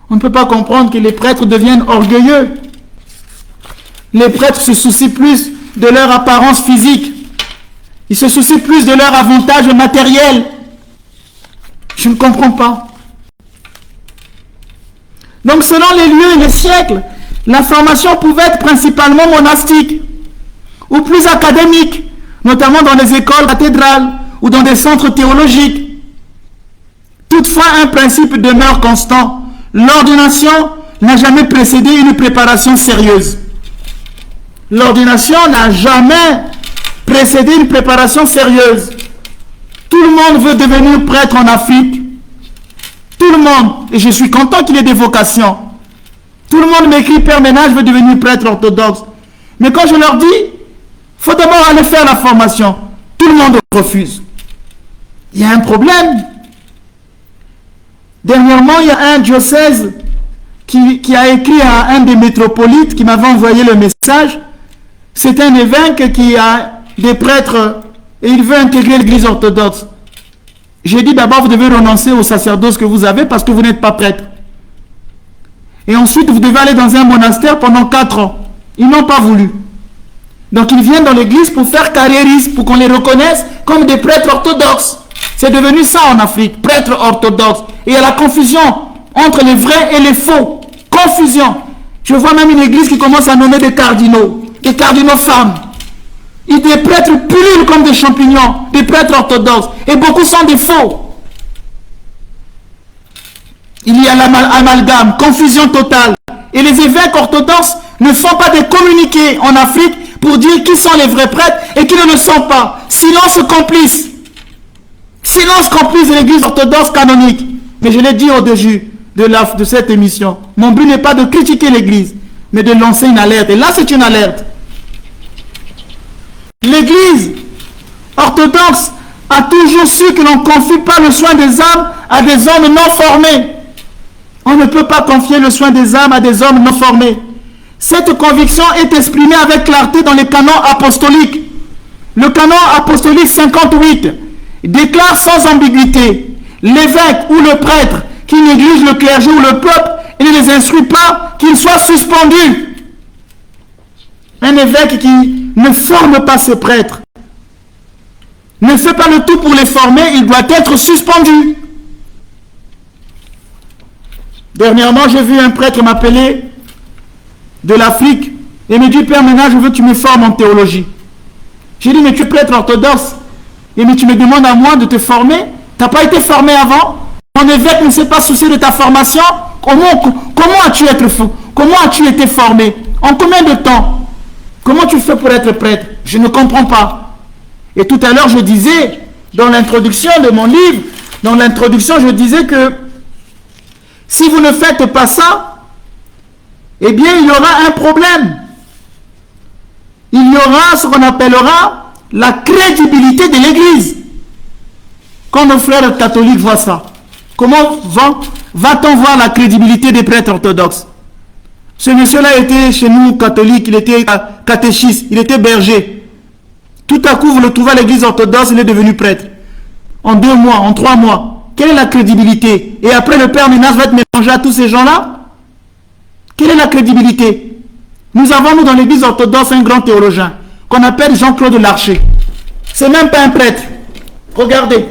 On ne peut pas comprendre que les prêtres deviennent orgueilleux. Les prêtres se soucient plus de leur apparence physique. Ils se soucient plus de leur avantage matériel. Je ne comprends pas. Donc, selon les lieux et les siècles, la formation pouvait être principalement monastique ou plus académique, notamment dans les écoles cathédrales ou dans des centres théologiques. Toutefois, un principe demeure constant. L'ordination n'a jamais précédé une préparation sérieuse. L'ordination n'a jamais précédé une préparation sérieuse. Tout le monde veut devenir prêtre en Afrique. Tout le monde. Et je suis content qu'il y ait des vocations. Tout le monde m'écrit, Père Ménas, je veux devenir prêtre orthodoxe. Mais quand je leur dis, il faut d'abord aller faire la formation. Tout le monde refuse. Il y a un problème. Dernièrement, il y a un diocèse qui a écrit à un des métropolites qui m'avait envoyé le message. C'est un évêque qui a des prêtres et il veut intégrer l'église orthodoxe. J'ai dit d'abord, vous devez renoncer au sacerdoce que vous avez parce que vous n'êtes pas prêtre. Et ensuite, vous devez aller dans un monastère pendant 4 ans. Ils n'ont pas voulu. Donc, ils viennent dans l'église pour faire carriérisme, pour qu'on les reconnaisse comme des prêtres orthodoxes. C'est devenu ça en Afrique, prêtres orthodoxes. Et il y a la confusion entre les vrais et les faux. Confusion. Je vois même une église qui commence à nommer des cardinaux femmes. Et des prêtres pullulent comme des champignons, des prêtres orthodoxes. Et beaucoup sont des faux. Il y a l'amalgame, confusion totale. Et les évêques orthodoxes ne font pas des communiqués en Afrique pour dire qui sont les vrais prêtres et qui ne le sont pas. Silence complice. Silence complice de l'église orthodoxe canonique. Mais je l'ai dit au-dessus de cette émission. Mon but n'est pas de critiquer l'église, mais de lancer une alerte. Et là, c'est une alerte. L'église orthodoxe a toujours su que l'on ne confie pas le soin des âmes à des hommes non formés. On ne peut pas confier le soin des âmes à des hommes non formés. Cette conviction est exprimée avec clarté dans les canons apostoliques. Le canon apostolique 58 déclare sans ambiguïté: l'évêque ou le prêtre qui néglige le clergé ou le peuple et ne les instruit pas, qu'il soit suspendu. Un évêque qui ne forme pas ses prêtres, ne fait pas le tout pour les former, il doit être suspendu. Dernièrement, j'ai vu un prêtre m'appeler de l'Afrique et me dit: Père, maintenant je veux que tu me formes en théologie. J'ai dit: mais tu es prêtre orthodoxe. Et mais tu me demandes à moi de te former? Tu n'as pas été formé avant? Ton évêque ne s'est pas soucié de ta formation? Comment as-tu été formé? En combien de temps? Comment tu fais pour être prêtre? Je ne comprends pas. Et tout à l'heure, je disais, dans l'introduction de mon livre, je disais que si vous ne faites pas ça, eh bien, il y aura un problème. Il y aura ce qu'on appellera la crédibilité de l'Église. Quand nos frères catholiques voient ça, comment va-t-on voir la crédibilité des prêtres orthodoxes? Ce monsieur-là était chez nous catholique, il était catéchiste, il était berger. Tout à coup, vous le trouvez à l'église orthodoxe, il est devenu prêtre. En 2 mois, en 3 mois. Quelle est la crédibilité? Et après, le Père Minas va être mélangé à tous ces gens-là? Quelle est la crédibilité? Nous avons, nous, dans l'église orthodoxe, un grand théologien qu'on appelle Jean-Claude Larcher. C'est même pas un prêtre. Regardez.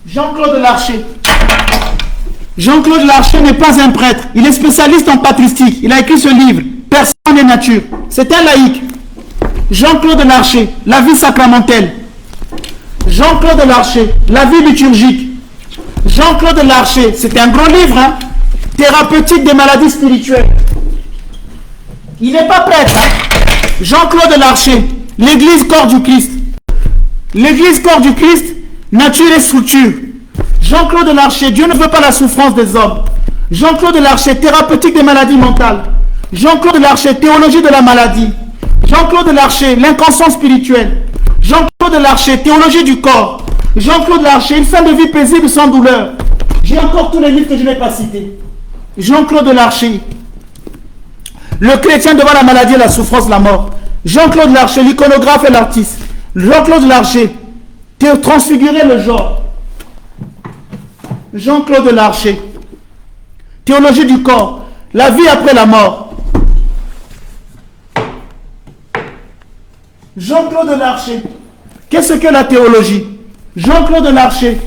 Jean-Claude Larcher. Jean-Claude Larcher n'est pas un prêtre. Il est spécialiste en patristique. Il a écrit ce livre, Personne et nature. C'est un laïc. Jean-Claude Larcher, la vie sacramentelle. Jean-Claude Larcher, la vie liturgique. Jean-Claude Larcher, c'est un gros livre, hein? Thérapeutique des maladies spirituelles. Il n'est pas prêtre. Hein? Jean-Claude Larcher, l'église corps du Christ. L'église corps du Christ, nature et structure. Jean-Claude Larcher, Dieu ne veut pas la souffrance des hommes. Jean-Claude Larcher, thérapeutique des maladies mentales. Jean-Claude Larcher, théologie de la maladie. Jean-Claude Larcher, l'inconscient spirituel. Jean-Claude Larcher, théologie du corps. Jean-Claude Larcher, une fin de vie paisible sans douleur. J'ai encore tous les livres que je n'ai pas cités. Jean-Claude Larcher, le chrétien devant la maladie et la souffrance, la mort. Jean-Claude Larcher, l'iconographe et l'artiste. Jean-Claude Larcher, transfigurer le genre. Jean-Claude Larcher, théologie du corps, la vie après la mort. Jean-Claude Larcher, qu'est-ce que la théologie? Jean-Claude Larcher,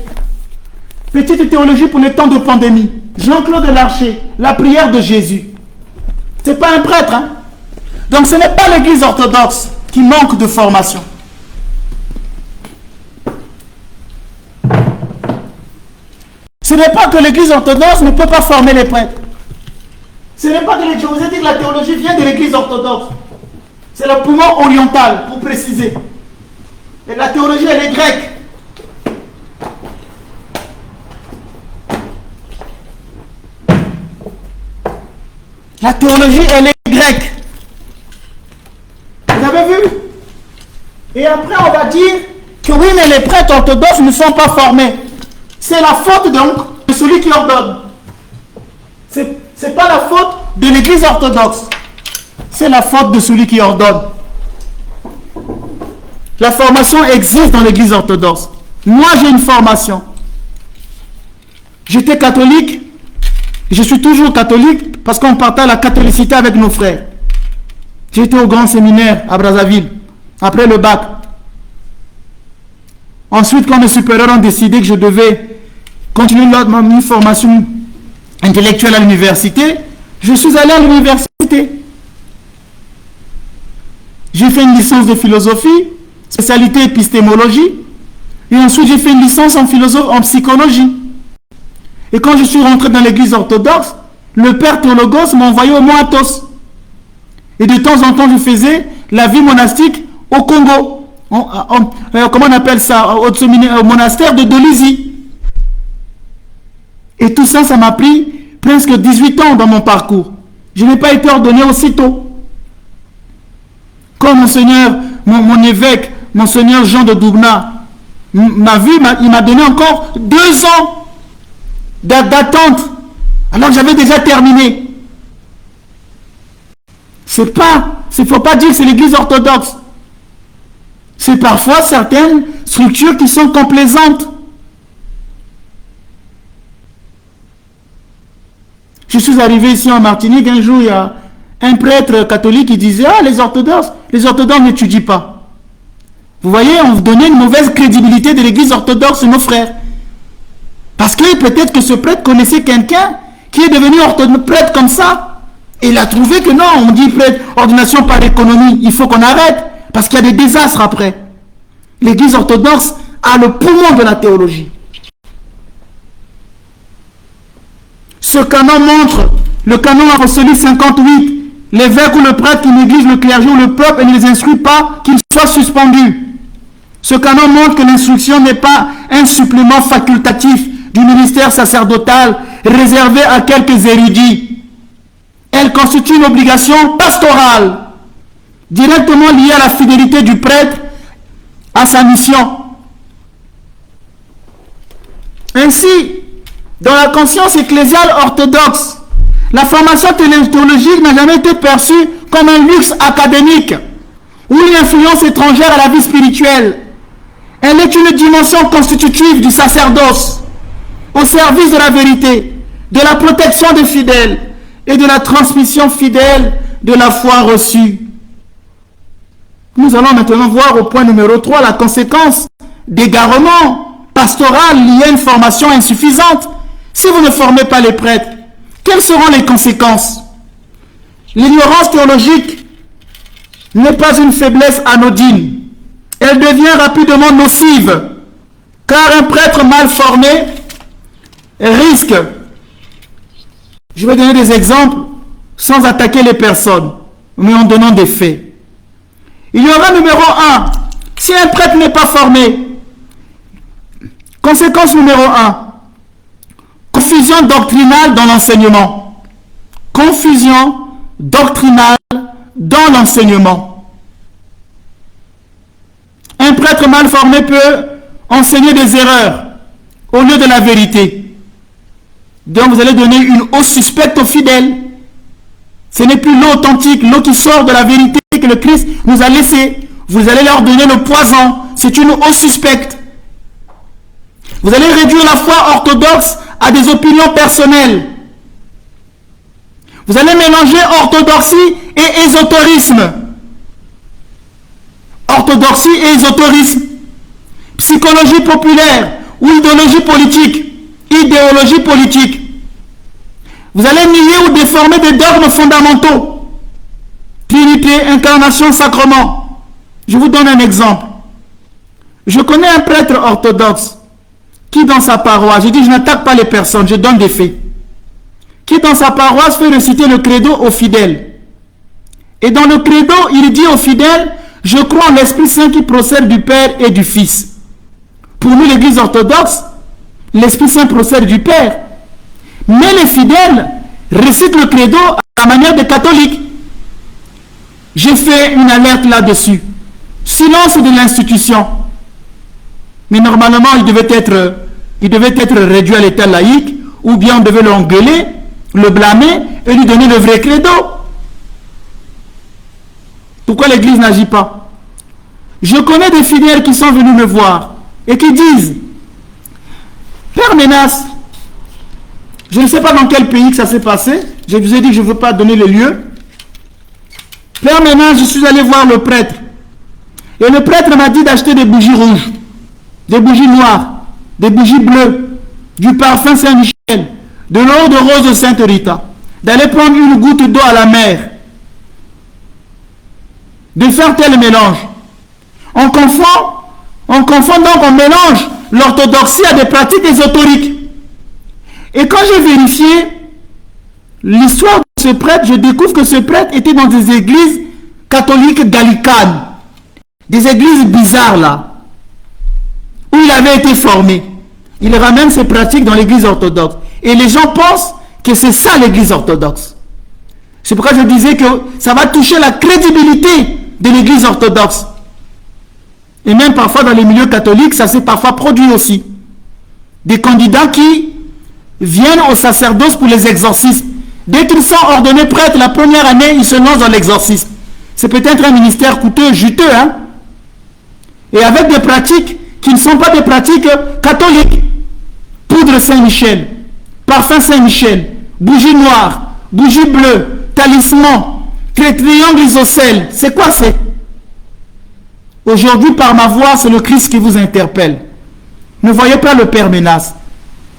petite théologie pour les temps de pandémie. Jean-Claude Larcher, la prière de Jésus. C'est pas un prêtre, hein? Donc ce n'est pas l'église orthodoxe qui manque de formation. Ce n'est pas que l'église orthodoxe ne peut pas former les prêtres. Ce n'est pas que je vous ai dit que la théologie vient de l'église orthodoxe. C'est le poumon oriental, pour préciser. Et la théologie, elle est grecque. La théologie, elle est grecque. Vous avez vu? Et après, on va dire que oui, mais les prêtres orthodoxes ne sont pas formés. C'est la faute donc de celui qui ordonne. C'est pas la faute de l'église orthodoxe. C'est la faute de celui qui ordonne. La formation existe dans l'église orthodoxe. Moi, j'ai une formation. J'étais catholique. Je suis toujours catholique parce qu'on partage la catholicité avec nos frères. J'étais au grand séminaire à Brazzaville, après le bac. Ensuite, quand mes supérieurs ont décidé que je devais continuer ma formation intellectuelle à l'université, je suis allé à l'université. J'ai fait une licence de philosophie, spécialité épistémologie, et ensuite j'ai fait une licence en psychologie. Et quand je suis rentré dans l'église orthodoxe, le père Théologos m'a envoyé au Mont Athos. Et de temps en temps, je faisais la vie monastique au Congo. Comment on appelle ça? Au monastère de Dolisie. Et tout ça, ça m'a pris presque 18 ans dans mon parcours. Je n'ai pas été ordonné aussitôt. Quand mon évêque, monseigneur Jean de Dougna, m'a vu, il m'a donné encore 2 ans d'attente, alors que j'avais déjà terminé. Il ne faut pas dire que c'est l'église orthodoxe. C'est parfois certaines structures qui sont complaisantes. Je suis arrivé ici en Martinique, un jour, il y a un prêtre catholique qui disait « Ah, les orthodoxes n'étudient pas. » Vous voyez, on donnait une mauvaise crédibilité de l'église orthodoxe, nos frères. Parce que peut-être que ce prêtre connaissait quelqu'un qui est devenu prêtre comme ça. Et il a trouvé que non, on dit prêtre, ordination par économie, il faut qu'on arrête. Parce qu'il y a des désastres après. L'église orthodoxe a le poumon de la théologie. Ce canon montre, le canon apostolique 58, l'évêque ou le prêtre qui néglige le clergé ou le peuple et ne les instruit pas, qu'il soit suspendu. Ce canon montre que l'instruction n'est pas un supplément facultatif du ministère sacerdotal réservé à quelques érudits. Elle constitue une obligation pastorale, directement liée à la fidélité du prêtre à sa mission. Ainsi, dans la conscience ecclésiale orthodoxe, la formation théologique n'a jamais été perçue comme un luxe académique ou une influence étrangère à la vie spirituelle. Elle est une dimension constitutive du sacerdoce, au service de la vérité, de la protection des fidèles et de la transmission fidèle de la foi reçue. Nous allons maintenant voir au point numéro 3 la conséquence d'égarement pastoral lié à une formation insuffisante. Si vous ne formez pas les prêtres, quelles seront les conséquences? L'ignorance théologique n'est pas une faiblesse anodine. Elle devient rapidement nocive, car un prêtre mal formé risque, je vais donner des exemples sans attaquer les personnes, mais en donnant des faits. Il y aura numéro 1, si un prêtre n'est pas formé, conséquence numéro 1, confusion doctrinale dans l'enseignement. Confusion doctrinale dans l'enseignement. Un prêtre mal formé peut enseigner des erreurs au lieu de la vérité. Donc vous allez donner une eau suspecte aux fidèles. Ce n'est plus l'eau authentique, l'eau qui sort de la vérité que le Christ nous a laissée. Vous allez leur donner le poison. C'est une eau suspecte. Vous allez réduire la foi orthodoxe à des opinions personnelles. Vous allez mélanger orthodoxie et ésotérisme. Orthodoxie et ésotérisme. Psychologie populaire ou idéologie politique. Idéologie politique. Vous allez nier ou déformer des dogmes fondamentaux. Trinité, incarnation, sacrement. Je vous donne un exemple. Je connais un prêtre orthodoxe qui dans sa paroisse, je dis je n'attaque pas les personnes, je donne des faits, qui dans sa paroisse fait réciter le credo aux fidèles. Et dans le credo, il dit aux fidèles, je crois en l'Esprit Saint qui procède du Père et du Fils. Pour nous, l'Église orthodoxe, l'Esprit Saint procède du Père. Mais les fidèles récitent le credo à la manière des catholiques. J'ai fait une alerte là-dessus. Silence de l'institution. Mais normalement, il devait être réduit à l'état laïque, ou bien on devait l'engueuler, le blâmer et lui donner le vrai credo. Pourquoi l'Église n'agit pas? Je connais des fidèles qui sont venus me voir et qui disent, Père Ménas, je ne sais pas dans quel pays que ça s'est passé, je vous ai dit que je ne veux pas donner le lieu. Père Ménas, je suis allé voir le prêtre. Et le prêtre m'a dit d'acheter des bougies rouges, des bougies noires, des bougies bleues, du parfum Saint-Michel, de l'eau de rose de Sainte Rita, d'aller prendre une goutte d'eau à la mer, de faire tel mélange. On confond donc, on mélange l'orthodoxie à des pratiques ésotériques. Et quand j'ai vérifié l'histoire de ce prêtre, je découvre que ce prêtre était dans des églises catholiques gallicanes, des églises bizarres là, où il avait été formé. Il ramène ces pratiques dans l'église orthodoxe. Et les gens pensent que c'est ça l'église orthodoxe. C'est pourquoi je disais que ça va toucher la crédibilité de l'église orthodoxe. Et même parfois dans les milieux catholiques, ça s'est parfois produit aussi. Des candidats qui viennent au sacerdoce pour les exorcismes. Dès qu'ils sont ordonnés prêtres, la première année, ils se lancent dans l'exorcisme. C'est peut-être un ministère coûteux, juteux, hein? Et avec des pratiques qui ne sont pas des pratiques catholiques. Poudre Saint-Michel, parfum Saint-Michel, bougie noire, bougie bleue, talisman, triangle isocèle. C'est quoi c'est? Aujourd'hui, par ma voix, c'est le Christ qui vous interpelle. Ne voyez pas le Père Ménas.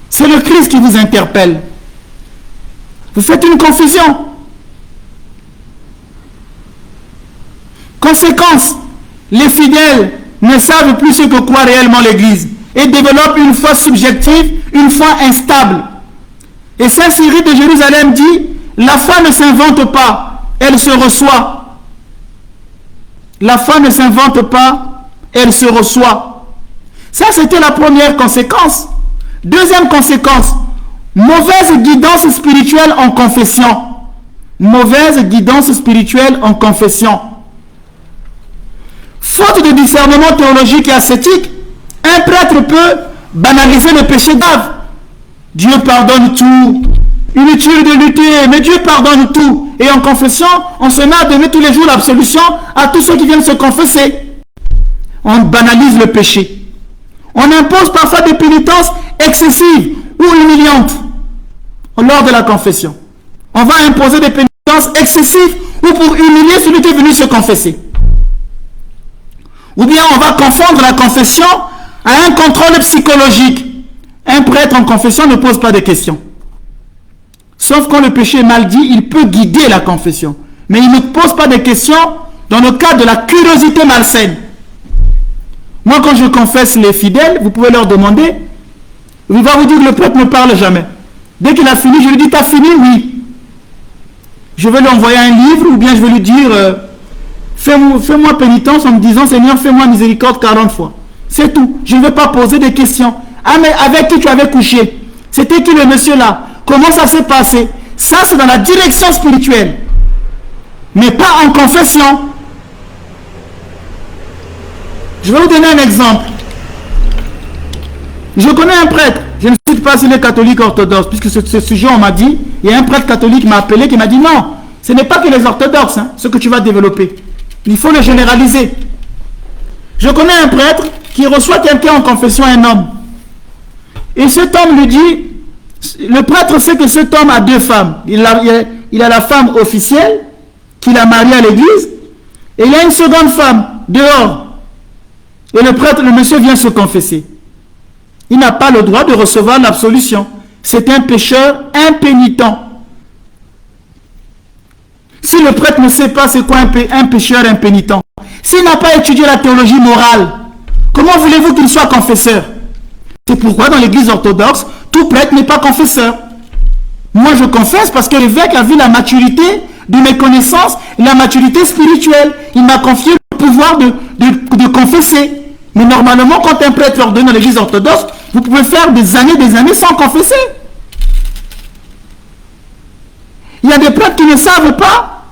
C'est le Christ qui vous interpelle. Vous faites une confusion. Conséquence, les fidèles ne savent plus ce que croit réellement l'Église et développent une foi subjective, une foi instable. Et Saint Cyril de Jérusalem dit, la foi ne s'invente pas, elle se reçoit. La foi ne s'invente pas, elle se reçoit. Ça, c'était la première conséquence. Deuxième conséquence, mauvaise guidance spirituelle en confession. Mauvaise guidance spirituelle en confession. Faute de discernement théologique et ascétique, un prêtre peut banaliser le péché grave. Dieu pardonne tout. Inutile de lutter, mais Dieu pardonne tout. Et en confession, on se met à donner tous les jours l'absolution à tous ceux qui viennent se confesser. On banalise le péché. On impose parfois des pénitences excessives ou humiliantes lors de la confession. On va imposer des pénitences excessives ou pour humilier celui qui est venu se confesser. Ou bien on va confondre la confession à un contrôle psychologique. Un prêtre en confession ne pose pas de questions. Sauf quand le péché est mal dit, il peut guider la confession. Mais il ne pose pas de questions dans le cadre de la curiosité malsaine. Moi, quand je confesse les fidèles, vous pouvez leur demander, il va vous dire que le prêtre ne parle jamais. Dès qu'il a fini, je lui dis, t'as fini? Oui. Je vais lui envoyer un livre ou bien je vais lui dire, fais-moi pénitence en me disant, Seigneur, fais-moi miséricorde 40 fois. C'est tout. Je ne vais pas poser des questions. Ah, mais avec qui tu avais couché? C'était qui le monsieur là? Comment ça s'est passé? Ça, c'est dans la direction spirituelle. Mais pas en confession. Je vais vous donner un exemple. Je connais un prêtre. Je ne cite pas si les catholiques orthodoxes, puisque ce sujet, on m'a dit, il y a un prêtre catholique qui m'a appelé, qui m'a dit, non, ce n'est pas que les orthodoxes, hein, ce que tu vas développer. Il faut le généraliser. Je connais un prêtre qui reçoit quelqu'un en confession, un homme. Et cet homme lui dit, le prêtre sait que cet homme a deux femmes. Il a la femme officielle, qu'il a mariée à l'église, et il y a une seconde femme, dehors. Et le monsieur vient se confesser. Il n'a pas le droit de recevoir l'absolution. C'est un pécheur impénitent. Si le prêtre ne sait pas c'est quoi un pécheur impénitent, s'il n'a pas étudié la théologie morale, comment voulez-vous qu'il soit confesseur? C'est pourquoi dans l'église orthodoxe, tout prêtre n'est pas confesseur. Moi je confesse parce que l'évêque a vu la maturité de mes connaissances, la maturité spirituelle. Il m'a confié le pouvoir de confesser. Mais normalement, quand un prêtre ordonne dans l'église orthodoxe, vous pouvez faire des années sans confesser. Il y a des prêtres qui ne savent pas.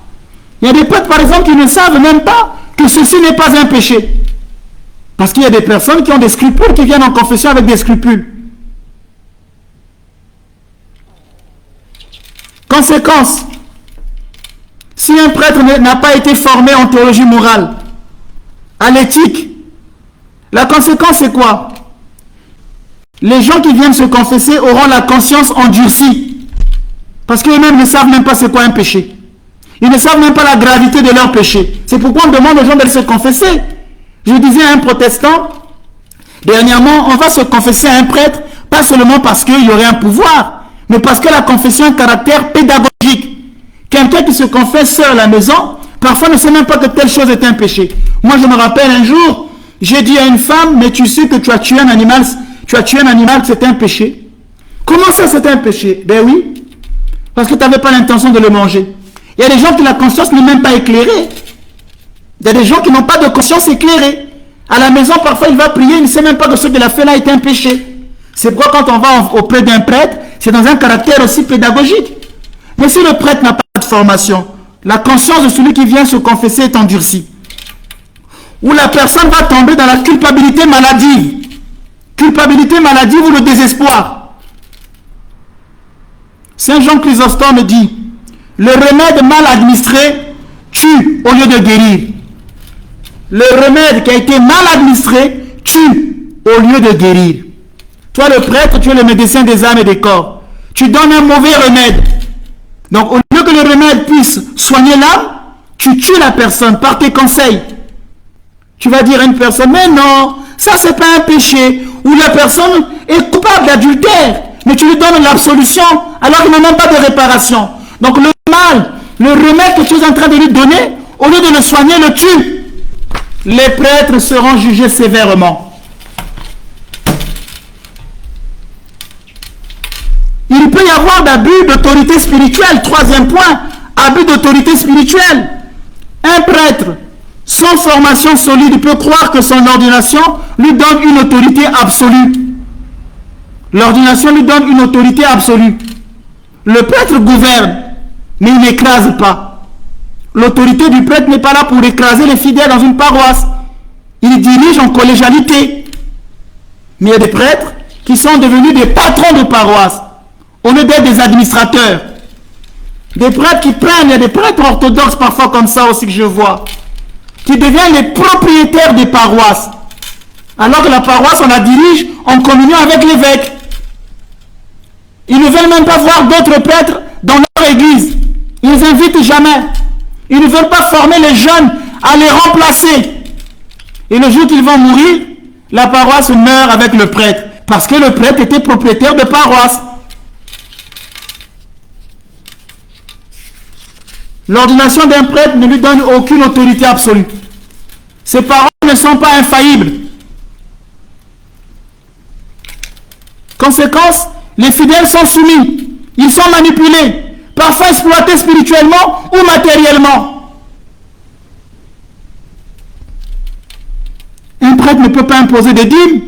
Il y a des prêtres, par exemple, qui ne savent même pas que ceci n'est pas un péché. Parce qu'il y a des personnes qui ont des scrupules, qui viennent en confession avec des scrupules. Conséquence, si un prêtre n'a pas été formé en théologie morale, à l'éthique. La conséquence, c'est quoi? Les gens qui viennent se confesser auront la conscience endurcie. Parce qu'eux-mêmes ne savent même pas c'est quoi un péché. Ils ne savent même pas la gravité de leur péché. C'est pourquoi on demande aux gens d'aller se confesser. Je disais à un protestant, dernièrement, on va se confesser à un prêtre, pas seulement parce qu'il y aurait un pouvoir, mais parce que la confession a un caractère pédagogique. Quelqu'un qui se confesse seul à la maison, parfois ne sait même pas que telle chose est un péché. Moi, je me rappelle un jour, j'ai dit à une femme, mais tu sais que tu as tué un animal, c'est un péché. Comment ça, c'est un péché? Ben oui, parce que tu n'avais pas l'intention de le manger. Il y a des gens qui la conscience n'est même pas éclairée. Il y a des gens qui n'ont pas de conscience éclairée. À la maison, parfois, il va prier, il ne sait même pas que ce qu'il a fait là est un péché. C'est pourquoi quand on va auprès d'un prêtre, c'est dans un caractère aussi pédagogique. Mais si le prêtre n'a pas de formation, la conscience de celui qui vient se confesser est endurcie. Ou la personne va tomber dans la culpabilité maladive. Culpabilité maladive ou le désespoir. Saint Jean Chrysostome dit, le remède mal administré tue au lieu de guérir. Le remède qui a été mal administré tue au lieu de guérir. Toi, le prêtre, tu es le médecin des âmes et des corps. Tu donnes un mauvais remède. Donc, au lieu que le remède puisse soigner l'âme, tu tues la personne par tes conseils. Tu vas dire à une personne, mais non, ça c'est pas un péché. Ou la personne est coupable d'adultère, mais tu lui donnes l'absolution alors qu'il n'a même pas de réparation. Donc le mal, le remède que tu es en train de lui donner, au lieu de le soigner, le tue. Les prêtres seront jugés sévèrement. Il peut y avoir d'abus d'autorité spirituelle. Troisième point, abus d'autorité spirituelle. Un prêtre sans formation solide, il peut croire que son ordination lui donne une autorité absolue. L'ordination lui donne une autorité absolue. Le prêtre gouverne, mais il n'écrase pas. L'autorité du prêtre n'est pas là pour écraser les fidèles dans une paroisse. Il dirige en collégialité. Mais il y a des prêtres qui sont devenus des patrons de paroisse, au lieu d'être des administrateurs. Des prêtres qui prennent, il y a des prêtres orthodoxes parfois comme ça aussi que je vois, qui deviennent les propriétaires des paroisses. Alors que la paroisse, on la dirige en communion avec l'évêque. Ils ne veulent même pas voir d'autres prêtres dans leur église. Ils ne les invitent jamais. Ils ne veulent pas former les jeunes à les remplacer. Et le jour qu'ils vont mourir, la paroisse meurt avec le prêtre. Parce que le prêtre était propriétaire de paroisse. L'ordination d'un prêtre ne lui donne aucune autorité absolue. Ses paroles ne sont pas infaillibles. Conséquence, les fidèles sont soumis. Ils sont manipulés, parfois exploités spirituellement ou matériellement. Un prêtre ne peut pas imposer des dîmes.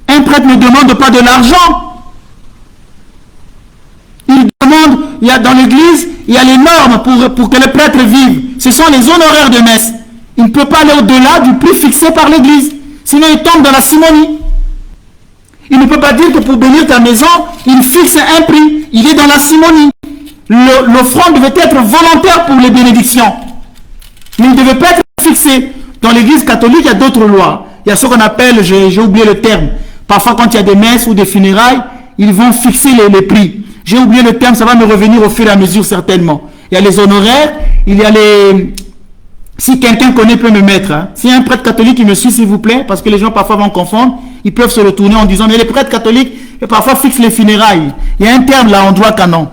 Un prêtre ne demande pas de l'argent. Il demande, il y a dans l'église, il y a les normes pour que le prêtre vive. Ce sont les honoraires de messe. Il ne peut pas aller au-delà du prix fixé par l'église. Sinon, il tombe dans la simonie. Il ne peut pas dire que pour bénir ta maison, il fixe un prix. Il est dans la simonie. L'offrande devait être volontaire pour les bénédictions. Mais il ne devait pas être fixé. Dans l'église catholique, il y a d'autres lois. Il y a ce qu'on appelle, j'ai oublié le terme. Parfois, quand il y a des messes ou des funérailles, ils vont fixer les prix. J'ai oublié le terme, ça va me revenir au fur et à mesure certainement. Il y a les honoraires, il y a les... Si quelqu'un connaît peut me mettre. Hein. Si un prêtre catholique qui me suit s'il vous plaît, parce que les gens parfois vont confondre, ils peuvent se retourner en disant, mais les prêtres catholiques, et parfois fixent les funérailles. Il y a un terme là en droit canon.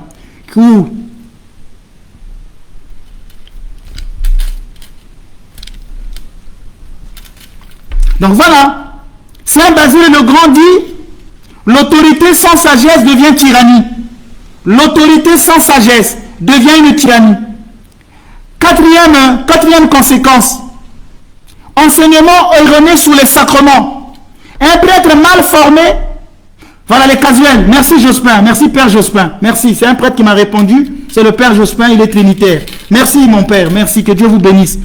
Donc voilà, Saint Basile le Grand dit, l'autorité sans sagesse devient tyrannie. L'autorité sans sagesse devient une tyrannie. Quatrième conséquence, enseignement erroné sur les sacrements. Un prêtre mal formé, voilà les casuels. Merci Jospin, merci Père Jospin, merci. C'est un prêtre qui m'a répondu, c'est le Père Jospin, il est trinitaire. Merci mon Père, merci, que Dieu vous bénisse.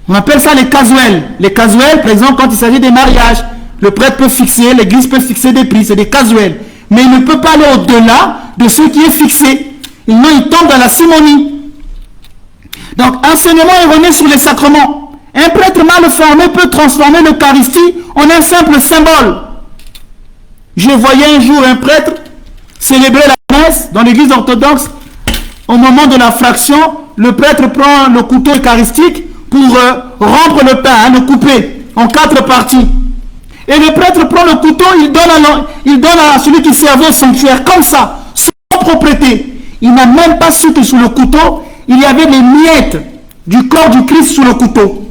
On appelle ça les casuels. Les casuels, par exemple, quand il s'agit des mariages, le prêtre peut fixer, l'église peut fixer des prix, c'est des casuels. Mais il ne peut pas aller au-delà de ce qui est fixé. Sinon, il tombe dans la simonie. Donc, enseignement erroné sur les sacrements. Un prêtre mal formé peut transformer l'Eucharistie en un simple symbole. Je voyais un jour un prêtre célébrer la messe dans l'église orthodoxe. Au moment de la fraction, le prêtre prend le couteau eucharistique pour rompre le pain, le couper en 4 parties. Et le prêtre prend le couteau, il donne à celui qui servait au sanctuaire, comme ça, sans propreté. Il n'a même pas su que sous le couteau, il y avait les miettes du corps du Christ sous le couteau.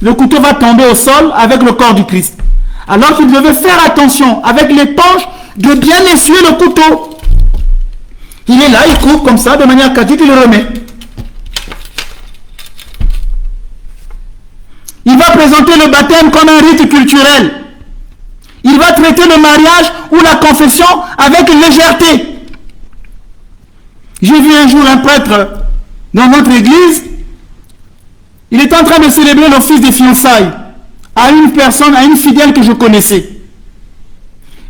Le couteau va tomber au sol avec le corps du Christ. Alors qu'il devait faire attention avec l'éponge de bien essuyer le couteau. Il est là, il coupe comme ça, de manière catholique, il le remet. Il va présenter le baptême comme un rite culturel. Il va traiter le mariage ou la confession avec légèreté. J'ai vu un jour un prêtre dans notre église. Il est en train de célébrer l'office des fiançailles à une personne, à une fidèle que je connaissais.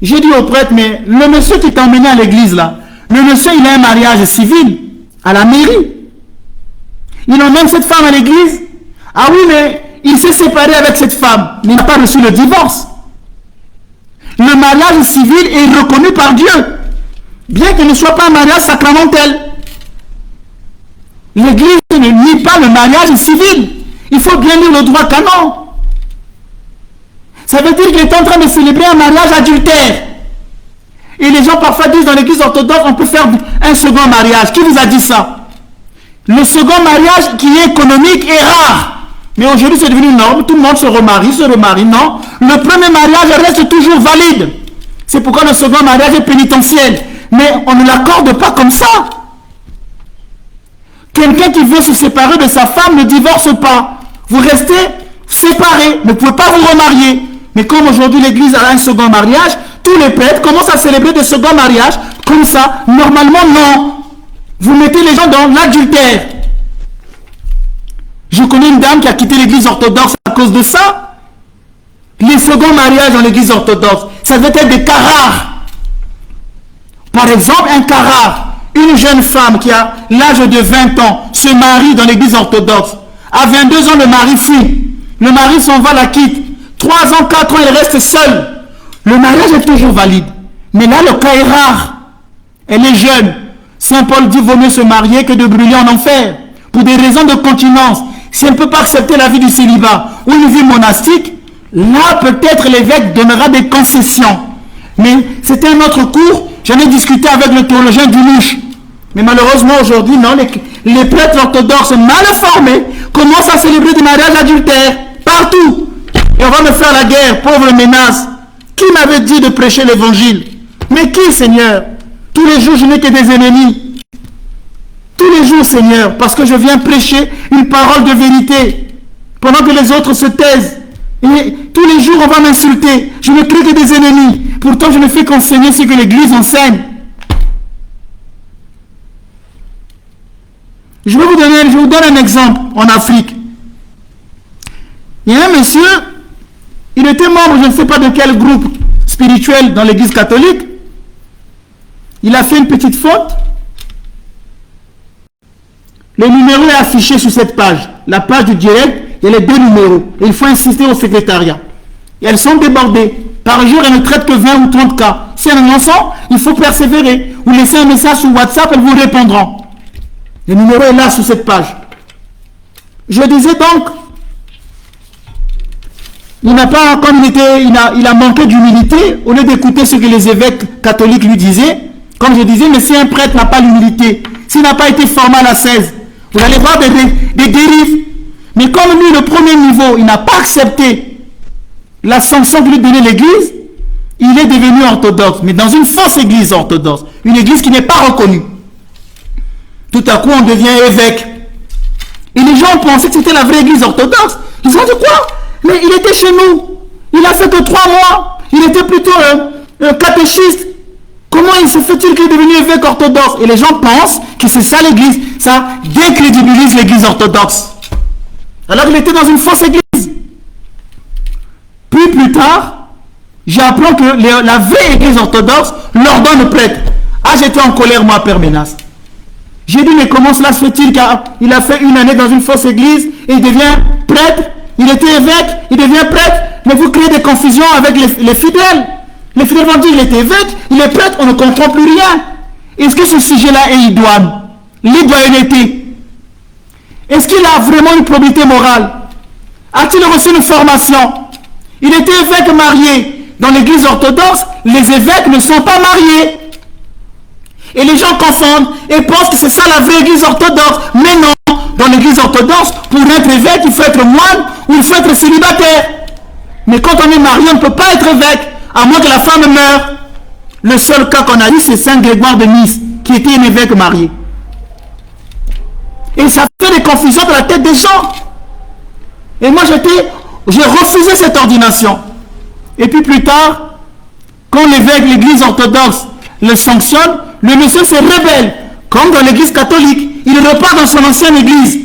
J'ai dit au prêtre, mais le monsieur qui t'a emmené à l'église là, le monsieur il a un mariage civil à la mairie. Il emmène cette femme à l'église. Ah oui, mais il s'est séparé avec cette femme, mais il n'a pas reçu le divorce. Le mariage civil est reconnu par Dieu, bien qu'il ne soit pas un mariage sacramentel. L'église ne nie pas le mariage civil. Il faut bien lire le droit canon. Ça veut dire qu'il est en train de célébrer un mariage adultère. Et les gens parfois disent dans l'église orthodoxe, on peut faire un second mariage. Qui vous a dit ça? Le second mariage qui est économique est rare. Mais aujourd'hui c'est devenu une norme, tout le monde se remarie. Non, le premier mariage reste toujours valide. C'est pourquoi le second mariage est pénitentiel. Mais on ne l'accorde pas comme ça. Quelqu'un qui veut se séparer de sa femme ne divorce pas. Vous restez séparés, ne pouvez pas vous remarier. Mais comme aujourd'hui l'église a un second mariage, tous les prêtres commencent à célébrer des seconds mariages. Comme ça, normalement non. Vous mettez les gens dans l'adultère. Je connais une dame qui a quitté l'église orthodoxe à cause de ça. Les seconds mariages dans l'église orthodoxe, ça devait être des cas rares. Par exemple, un cas rare. Une jeune femme qui a l'âge de 20 ans se marie dans l'église orthodoxe. À 22 ans, le mari fuit. Le mari s'en va, la quitte. 3 ans, 4 ans, elle reste seule. Le mariage est toujours valide. Mais là, le cas est rare. Elle est jeune. Saint Paul dit vaut mieux se marier que de brûler en enfer. Pour des raisons de continence. Si elle ne peut pas accepter la vie du célibat ou une vie monastique, là, peut-être l'évêque donnera des concessions. Mais c'était un autre cours. J'en ai discuté avec le théologien Dulouche. Mais malheureusement, aujourd'hui, non, les prêtres orthodoxes mal formés commencent à célébrer des mariages adultères partout. Et on va me faire la guerre, pauvre menace. Qui m'avait dit de prêcher l'évangile? Mais qui, Seigneur? Tous les jours, je n'ai que des ennemis. Tous les jours, Seigneur, parce que je viens prêcher une parole de vérité, pendant que les autres se taisent. Et tous les jours, on va m'insulter. Je ne crée que des ennemis. Pourtant, je ne fais qu'enseigner ce que l'Église enseigne. Je vous donne un exemple en Afrique. Il y a un monsieur, il était membre, je ne sais pas de quel groupe spirituel dans l'Église catholique. Il a fait une petite faute. Le numéro est affiché sur cette page. La page du direct, il y a les 2 numéros. Et il faut insister au secrétariat. Et elles sont débordées. Par jour, elles ne traitent que 20 ou 30 cas. Si elles en sont, il faut persévérer. Vous laissez un message sur WhatsApp, elles vous répondront. Le numéro est là sur cette page. Je disais donc, il n'a pas, comme il a manqué d'humilité, au lieu d'écouter ce que les évêques catholiques lui disaient. Comme je disais, mais si un prêtre n'a pas l'humilité, s'il n'a pas été formé à la 16, vous allez voir des dérives. Mais comme lui, le premier niveau, il n'a pas accepté la sanction que lui donnait l'Église, il est devenu orthodoxe, mais dans une fausse église orthodoxe, une église qui n'est pas reconnue. Tout à coup, on devient évêque. Et les gens pensaient que c'était la vraie église orthodoxe. Ils ont dit quoi? Mais il était chez nous. Il a fait que 3 mois. Il était plutôt un catéchiste. Comment il se fait-il qu'il est devenu évêque orthodoxe? Et les gens pensent que c'est ça l'église. Ça décrédibilise l'église orthodoxe. Alors qu'il était dans une fausse église. Puis plus tard, j'apprends que la vraie église orthodoxe l'ordonne prêtre. Ah, j'étais en colère, moi, Père Ménas. J'ai dit, mais comment cela se fait-il qu'il a fait une année dans une fausse église et il devient prêtre? Il était évêque, il devient prêtre. Mais vous créez des confusions avec les fidèles. Les fidèles vont dire, il était évêque, il est prêtre, on ne comprend plus rien. Est-ce que ce sujet-là est idoine? L'idoyenneté. Est-ce qu'il a vraiment une probité morale? A-t-il reçu une formation? Il était évêque marié. Dans l'église orthodoxe, les évêques ne sont pas mariés. Et les gens confondent et pensent que c'est ça la vraie église orthodoxe. Mais non, dans l'église orthodoxe, pour être évêque, il faut être moine ou il faut être célibataire. Mais quand on est marié, on ne peut pas être évêque, à moins que la femme meure. Le seul cas qu'on a eu, c'est Saint Grégoire de Nice, qui était un évêque marié. Et ça fait des confusions dans la tête des gens. Et moi, j'ai refusé cette ordination. Et puis plus tard, quand l'évêque, l'église orthodoxe, le sanctionne, le monsieur se rebelle, comme dans l'église catholique. Il repart dans son ancienne église.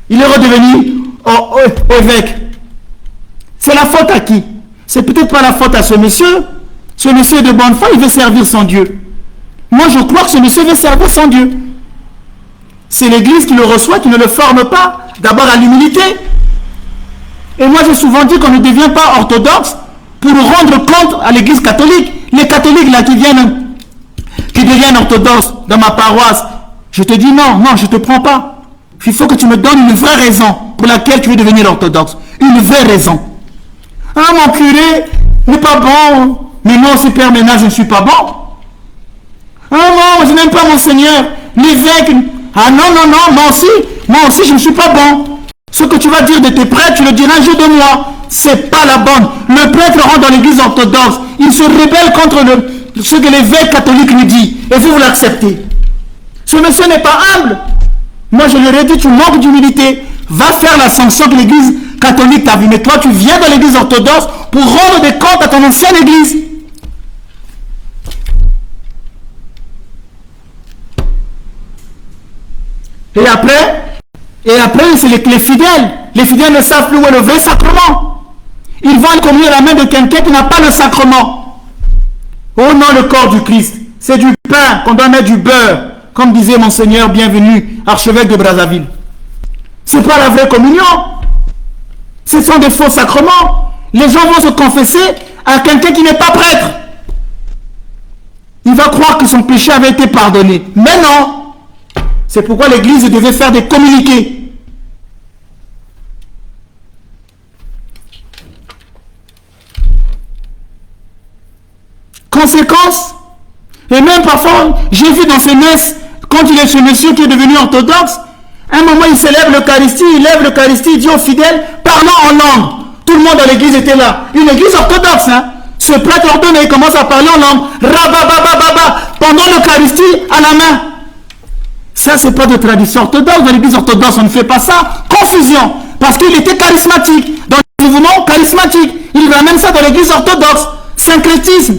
Il est redevenu évêque. C'est la faute à qui? C'est peut-être pas la faute à ce monsieur. Ce monsieur est de bonne foi, il veut servir son Dieu. Moi, je crois que ce monsieur veut servir son Dieu. C'est l'église qui le reçoit, qui ne le forme pas. D'abord à l'humilité. Et moi, j'ai souvent dit qu'on ne devient pas orthodoxe pour rendre compte à l'église catholique. Les catholiques là qui deviennent orthodoxes dans ma paroisse, je te dis non, je ne te prends pas. Il faut que tu me donnes une vraie raison pour laquelle tu veux devenir orthodoxe. Une vraie raison. Ah, mon curé n'est pas bon. Mais moi aussi, père ménage, je ne suis pas bon. Ah non, je n'aime pas mon Seigneur. L'évêque. Ah non, moi aussi, je ne suis pas bon. Ce que tu vas dire de tes prêtres, tu le diras un jour de moi. C'est pas la bonne. Le prêtre rentre dans l'église orthodoxe. Il se rébelle contre ce que l'évêque catholique lui dit. Et vous l'acceptez. Ce monsieur n'est pas humble. Moi, je lui ai dit, tu manques d'humilité. Va faire la sanction que l'église catholique t'a vu. Mais toi, tu viens dans l'église orthodoxe pour rendre des comptes à ton ancienne église. Et après, c'est les fidèles. Les fidèles ne savent plus où est le vrai sacrement. Ils vont communier la main de quelqu'un qui n'a pas le sacrement. Oh non, le corps du Christ, c'est du pain qu'on doit mettre du beurre, comme disait Monseigneur Bienvenu, archevêque de Brazzaville. Ce n'est pas la vraie communion. Ce sont des faux sacrements. Les gens vont se confesser à quelqu'un qui n'est pas prêtre. Il va croire que son péché avait été pardonné. Mais non. C'est pourquoi l'Église devait faire des communiqués. Conséquence, et même parfois, j'ai vu dans ces messes, quand il est ce monsieur qui est devenu orthodoxe, à un moment il célèbre l'Eucharistie, il lève l'Eucharistie, il dit aux fidèles, parlons en langue. Tout le monde dans l'église était là. Une église orthodoxe, hein. Ce prêtre ordonné, il commence à parler en langue. Rabababababa, pendant l'Eucharistie, à la main. Ça, c'est pas de tradition orthodoxe. Dans l'église orthodoxe, on ne fait pas ça. Confusion. Parce qu'il était charismatique. Dans le mouvement charismatique. Il ramène ça dans l'église orthodoxe. Syncrétisme.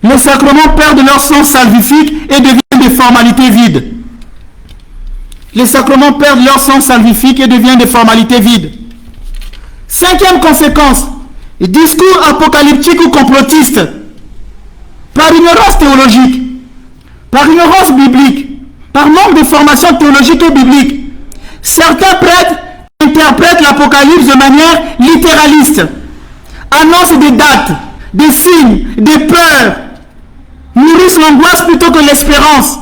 Les sacrements perdent leur sens salvifique et deviennent des formalités vides. Les sacrements perdent leur sens salvifique et deviennent des formalités vides. Cinquième conséquence, discours apocalyptique ou complotiste. Par ignorance théologique, par ignorance biblique, par manque de formation théologique et biblique, certains prêtres interprètent l'Apocalypse de manière littéraliste, annoncent des dates, des signes, des peurs, nourrissent l'angoisse plutôt que l'espérance.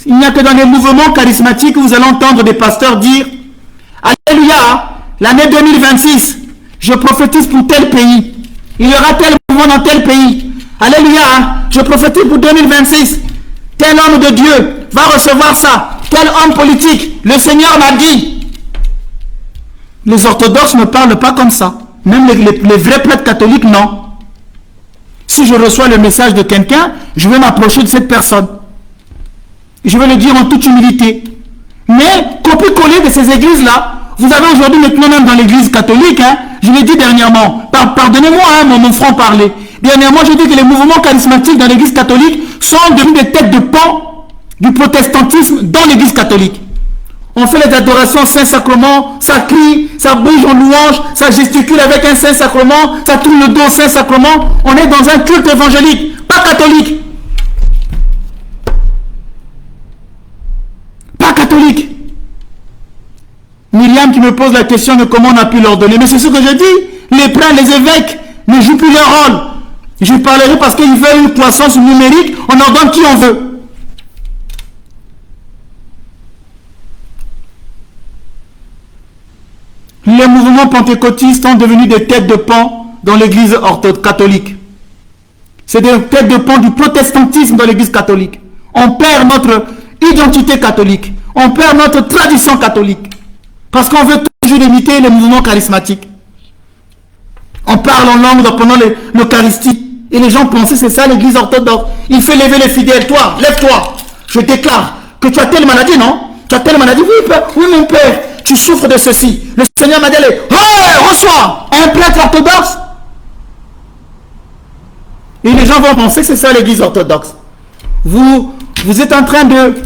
Il n'y a que dans les mouvements charismatiques que vous allez entendre des pasteurs dire « Alléluia, l'année 2026, je prophétise pour tel pays. Il y aura tel mouvement dans tel pays. Alléluia, je prophétise pour 2026. Tel homme de Dieu va recevoir ça. Tel homme politique, le Seigneur m'a dit. » Les orthodoxes ne parlent pas comme ça. Même les vrais prêtres catholiques, non. Si je reçois le message de quelqu'un, je vais m'approcher de cette personne. Je vais le dire en toute humilité. Mais, copier-coller de ces églises-là, vous avez aujourd'hui maintenant même dans l'église catholique, hein, je l'ai dit dernièrement, pardonnez-moi mon franc-parler. Dernièrement, j'ai dit que les mouvements charismatiques dans l'église catholique sont devenus des têtes de pont du protestantisme dans l'église catholique. On fait les adorations Saint-Sacrement, ça crie, ça bouge en louange, ça gesticule avec un Saint-Sacrement, ça tourne le dos au Saint-Sacrement. On est dans un culte évangélique, pas catholique. Pas catholique. Myriam qui me pose la question de comment on a pu leur donner. Mais c'est ce que je dis. Les prêtres, les évêques ne jouent plus leur rôle. Je parlerai parce qu'ils veulent une croissance numérique, on en donne qui on veut. Les mouvements pentecôtistes sont devenus des têtes de pont dans l'église catholique. C'est des têtes de pont du protestantisme dans l'église catholique. On perd notre identité catholique. On perd notre tradition catholique. Parce qu'on veut toujours imiter les mouvements charismatiques. On parle en langue pendant l'Eucharistie. Et les gens pensaient c'est ça l'église orthodoxe. Il fait lever les fidèles. Toi, lève-toi. Je déclare que tu as telle maladie, non? Tu as telle maladie. Oui, père. Oui, mon père. Tu souffres de ceci. Le Seigneur m'a dit, reçois un prêtre orthodoxe. Et les gens vont penser que c'est ça l'église orthodoxe. Vous êtes en train de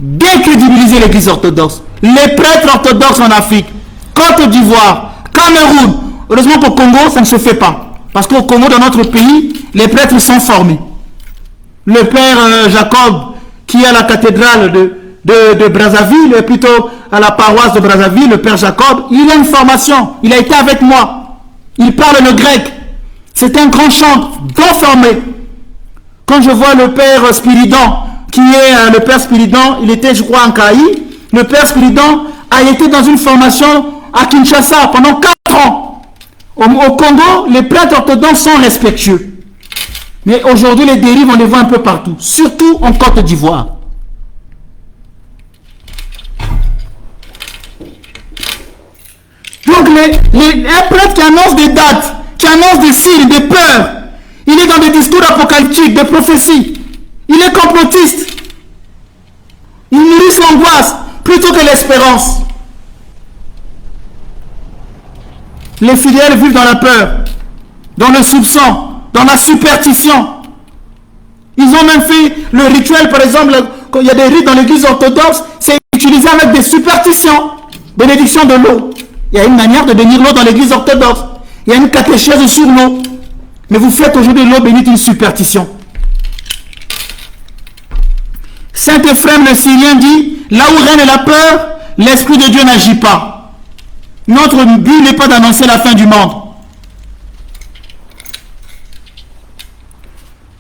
décrédibiliser l'église orthodoxe. Les prêtres orthodoxes en Afrique, Côte d'Ivoire, Cameroun. Heureusement qu'au Congo, ça ne se fait pas. Parce qu'au Congo, dans notre pays, les prêtres sont formés. Le père Jacob, qui est à la cathédrale de Brazzaville, plutôt à la paroisse de Brazzaville, le père Jacob, il a une formation. Il a été avec moi. Il parle le grec. C'est un grand chantre, bien formé. Quand je vois le père Spiridon, qui est le père Spiridon, il était, je crois, en Caï. Le père Spiridon a été dans une formation à Kinshasa pendant 4 ans. Au Congo, les prêtres orthodoxes sont respectueux. Mais aujourd'hui, les dérives, on les voit un peu partout. Surtout en Côte d'Ivoire. Donc, un prêtre qui annonce des dates, qui annonce des signes, des peurs, il est dans des discours apocalyptiques, des prophéties. Il est complotiste. Il nourrit l'angoisse plutôt que l'espérance. Les fidèles vivent dans la peur, dans le soupçon, dans la superstition. Ils ont même fait le rituel, par exemple, quand il y a des rites dans l'église orthodoxe, c'est utilisé avec des superstitions. Bénédiction de l'eau. Il y a une manière de bénir l'eau dans l'église orthodoxe. Il y a une catéchèse sur l'eau. Mais vous faites aujourd'hui l'eau bénite une superstition. Saint Éphrem le Syrien dit, là où règne la peur, l'Esprit de Dieu n'agit pas. Notre but n'est pas d'annoncer la fin du monde.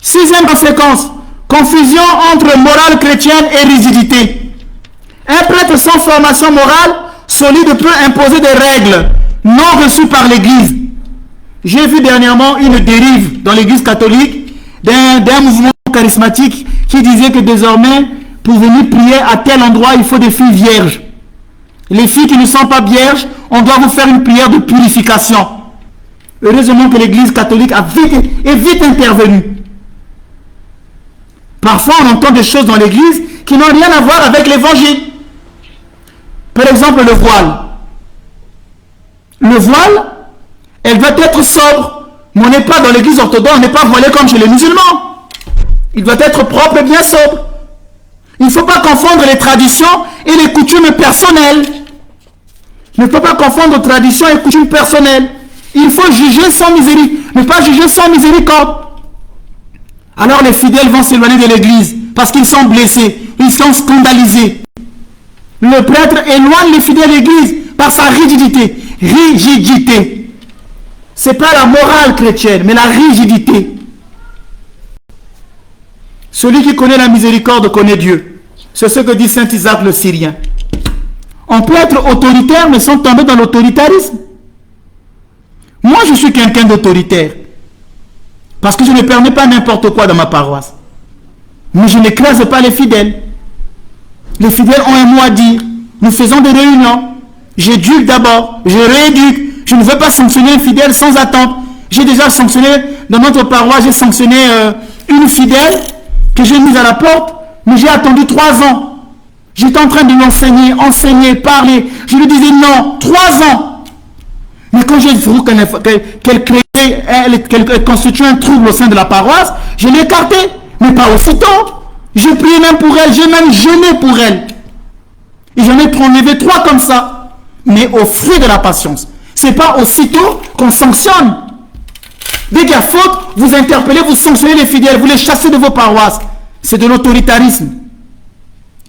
6e conséquence, confusion entre morale chrétienne et rigidité. Un prêtre sans formation morale solide peut imposer des règles non reçues par l'Église. J'ai vu dernièrement une dérive dans l'Église catholique d'un mouvement charismatique qui disait que désormais, pour venir prier à tel endroit, il faut des filles vierges. Les filles qui ne sont pas vierges, on doit vous faire une prière de purification. Heureusement que l'Église catholique est vite intervenue. Parfois, on entend des choses dans l'Église qui n'ont rien à voir avec l'Évangile. Par exemple, le voile. Le voile, elle doit être sobre. Mais on n'est pas dans l'église orthodoxe, on n'est pas voilé comme chez les musulmans. Il doit être propre et bien sobre. Il ne faut pas confondre les traditions et les coutumes personnelles. Il ne faut pas confondre traditions et coutumes personnelles. Il faut juger sans miséricorde, ne pas juger sans miséricorde. Alors les fidèles vont s'éloigner de l'église parce qu'ils sont blessés, ils sont scandalisés. Le prêtre éloigne les fidèles de l'église par sa rigidité. Rigidité. Ce n'est pas la morale chrétienne, mais la rigidité. Celui qui connaît la miséricorde connaît Dieu. C'est ce que dit saint Isaac le Syrien. On peut être autoritaire, mais sans tomber dans l'autoritarisme. Moi, je suis quelqu'un d'autoritaire. Parce que je ne permets pas n'importe quoi dans ma paroisse. Mais je n'écrase pas les fidèles. Les fidèles ont un mot à dire. Nous faisons des réunions. J'éduque d'abord. Je rééduque. Je ne veux pas sanctionner un fidèle sans attente. J'ai déjà sanctionné, dans notre paroisse, j'ai sanctionné une fidèle que j'ai mise à la porte, mais j'ai attendu 3 ans. J'étais en train de enseigner, parler. Je lui disais non, 3 ans. Mais quand j'ai vu qu'elle constituait un trouble au sein de la paroisse, je l'ai écartée. Mais pas aussitôt. J'ai prié même pour elle, j'ai même jeûné pour elle. Et j'en ai enlevé 3 comme ça, mais au fruit de la patience. Ce n'est pas aussitôt qu'on sanctionne. Dès qu'il y a faute, vous interpellez, vous sanctionnez les fidèles, vous les chassez de vos paroisses. C'est de l'autoritarisme.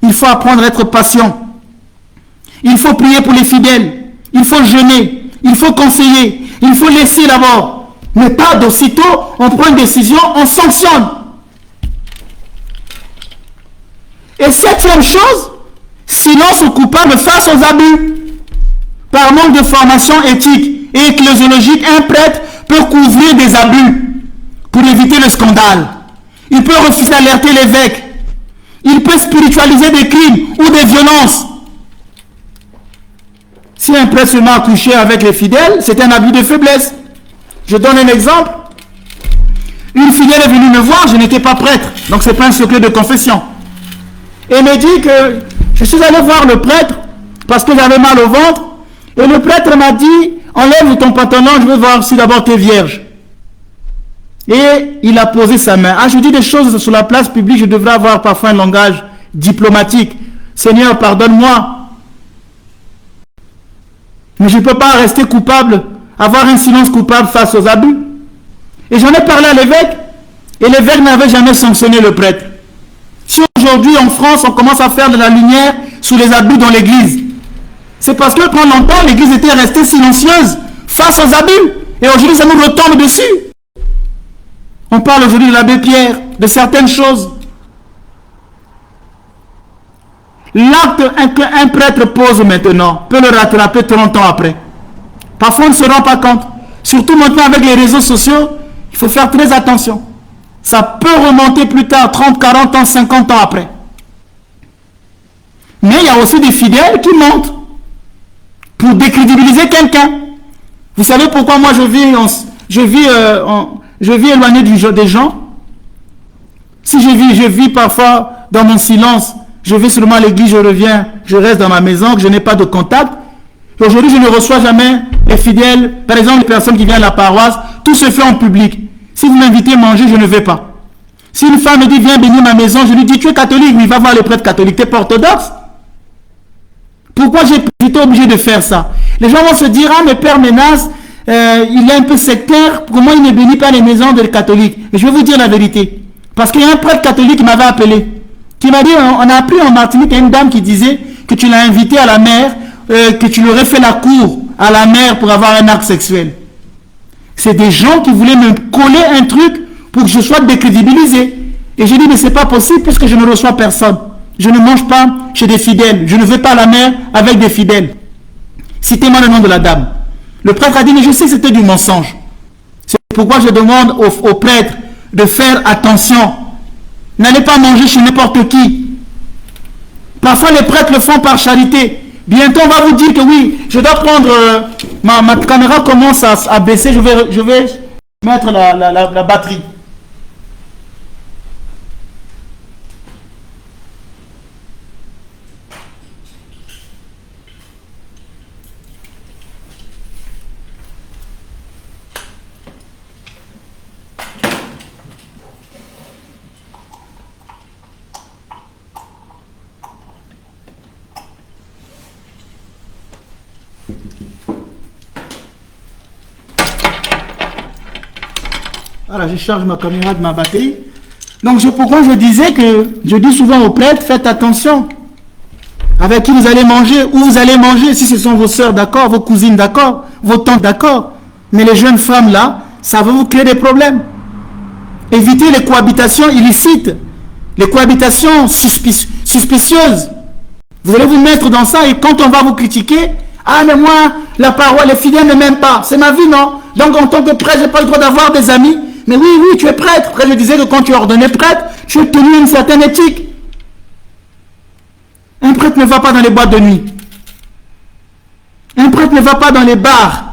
Il faut apprendre à être patient. Il faut prier pour les fidèles. Il faut jeûner. Il faut conseiller. Il faut laisser d'abord. Mais pas d'aussitôt, on prend une décision, on sanctionne. Et 7e chose, silence aux coupables face aux abus. Par manque de formation éthique et ecclésiologique, un prêtre peut couvrir des abus pour éviter le scandale. Il peut refuser d'alerter l'évêque. Il peut spiritualiser des crimes ou des violences. Si un prêtre se met à coucher avec les fidèles, c'est un abus de faiblesse. Je donne un exemple. Une fidèle est venue me voir, je n'étais pas prêtre, donc ce n'est pas un secret de confession. Et me dit que je suis allé voir le prêtre parce que j'avais mal au ventre. Et le prêtre m'a dit, enlève ton pantalon, je veux voir si d'abord tu es vierge. Et il a posé sa main. Ah, je dis des choses sur la place publique, je devrais avoir parfois un langage diplomatique. Seigneur, pardonne-moi. Mais je ne peux pas rester coupable, avoir un silence coupable face aux abus. Et j'en ai parlé à l'évêque, et l'évêque n'avait jamais sanctionné le prêtre. Si aujourd'hui en France, on commence à faire de la lumière sur les abus dans l'église, c'est parce que pendant longtemps, l'église était restée silencieuse face aux abus. Et aujourd'hui, ça nous retombe dessus. On parle aujourd'hui de l'abbé Pierre, de certaines choses. L'acte qu'un prêtre pose maintenant peut le rattraper 30 ans après. Parfois, on ne se rend pas compte. Surtout maintenant avec les réseaux sociaux, il faut faire très attention. Ça peut remonter plus tard, 30, 40 ans, 50 ans après. Mais il y a aussi des fidèles qui mentent pour décrédibiliser quelqu'un. Vous savez pourquoi moi je vis éloigné des gens? Si je vis parfois dans mon silence, je vais seulement à l'église, je reviens, je reste dans ma maison, que je n'ai pas de contact. Aujourd'hui, je ne reçois jamais les fidèles, par exemple les personnes qui viennent à la paroisse, tout se fait en public. Si vous m'invitez à manger, je ne vais pas. Si une femme me dit, viens bénir ma maison, je lui dis, tu es catholique, oui, va voir le prêtre catholique, tu es pas orthodoxe. Pourquoi j'étais obligé de faire ça? Les gens vont se dire, ah, mais Père Ménas, il est un peu sectaire, comment il ne bénit pas les maisons des catholiques? Mais je vais vous dire la vérité. Parce qu'il y a un prêtre catholique qui m'avait appelé, qui m'a dit, on a appris en Martinique, il y a une dame qui disait que tu l'as invité à la mer, que tu lui aurais fait la cour à la mer pour avoir un acte sexuel. C'est des gens qui voulaient me coller un truc pour que je sois décrédibilisé. Et j'ai dit, mais c'est pas possible puisque je ne reçois personne. Je ne mange pas chez des fidèles. Je ne vais pas à la mer avec des fidèles. Citez-moi le nom de la dame. Le prêtre a dit, mais je sais que c'était du mensonge. C'est pourquoi je demande aux prêtres de faire attention. N'allez pas manger chez n'importe qui. Parfois les prêtres le font par charité. Bientôt on va vous dire que oui, je dois prendre... ma caméra commence à baisser, je vais mettre la batterie. Voilà, je charge ma caméra de ma batterie. Donc, pourquoi je disais que, je dis souvent aux prêtres, faites attention. Avec qui vous allez manger, où vous allez manger, si ce sont vos sœurs, d'accord, vos cousines, d'accord, vos tantes, d'accord. Mais les jeunes femmes, là, ça va vous créer des problèmes. Évitez les cohabitations illicites, les cohabitations suspicieuses. Vous allez vous mettre dans ça et quand on va vous critiquer, ah, mais moi, la parole, les fidèles ne m'aiment pas. C'est ma vie, non? Donc, en tant que prêtre, je n'ai pas le droit d'avoir des amis. Mais oui, tu es prêtre. Après, je disais que quand tu es ordonné prêtre, tu es tenu à une certaine éthique. Un prêtre ne va pas dans les boîtes de nuit. Un prêtre ne va pas dans les bars.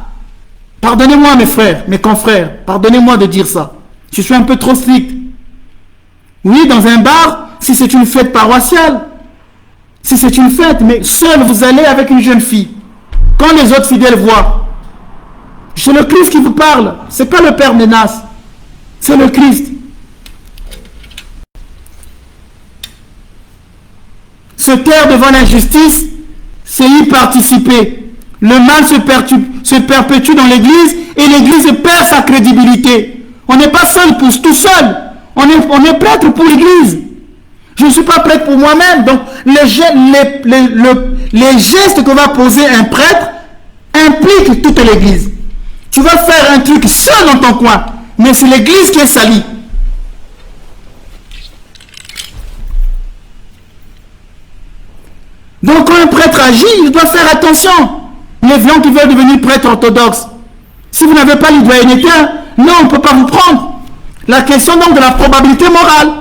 Pardonnez-moi, mes frères, mes confrères. Pardonnez-moi de dire ça. Je suis un peu trop strict. Oui, dans un bar, si c'est une fête paroissiale. Si c'est une fête, mais seul vous allez avec une jeune fille. Quand les autres fidèles voient, c'est le Christ qui vous parle. C'est pas le Père Ménas. C'est le Christ. Se taire devant l'injustice c'est y participer. Le mal se perpétue dans l'église et l'église perd sa crédibilité. On n'est pas seul pour tout seul. On est prêtre pour l'église. Je ne suis pas prêtre pour moi-même. Donc, les gestes que va poser un prêtre impliquent toute l'église. Tu vas faire un truc seul dans ton coin, mais c'est l'église qui est salie. Donc, quand un prêtre agit, il doit faire attention. Les gens qui veulent devenir prêtres orthodoxes, si vous n'avez pas l'idonéité, non, on ne peut pas vous prendre. La question donc de la probabilité morale.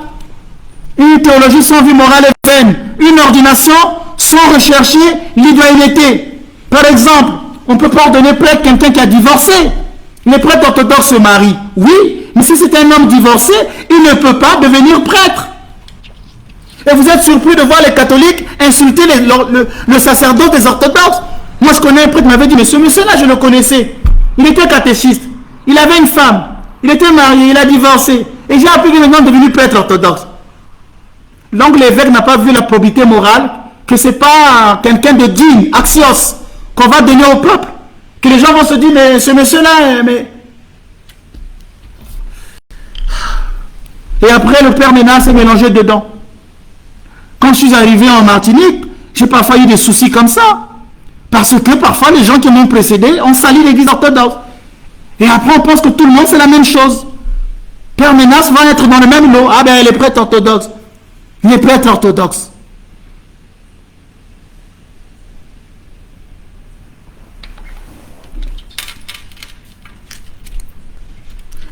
Une théologie sans vie morale est vaine. Une ordination sans rechercher l'idonéité. Par exemple, on ne peut pas ordonner prêtre quelqu'un qui a divorcé. Les prêtres orthodoxes se marient. Oui, mais si c'est un homme divorcé, il ne peut pas devenir prêtre. Et vous êtes surpris de voir les catholiques insulter le sacerdoce des orthodoxes. Moi, je connais un prêtre qui m'avait dit, mais ce monsieur-là, je le connaissais. Il était catéchiste. Il avait une femme. Il était marié. Il a divorcé. Et j'ai appris qu'il est maintenant devenu prêtre orthodoxe. Donc, l'évêque n'a pas vu la probité morale, que ce n'est pas quelqu'un de digne, axios, qu'on va donner au peuple. Que les gens vont se dire, mais ce monsieur-là, mais... Et après, le père Ménard s'est mélangé dedans. Quand je suis arrivé en Martinique, j'ai parfois eu des soucis comme ça. Parce que parfois, les gens qui m'ont précédé ont sali l'église orthodoxe. Et après, on pense que tout le monde fait la même chose. Père Ménas va être dans le même lot. Ah ben, les prêtres orthodoxes. Les prêtres orthodoxes.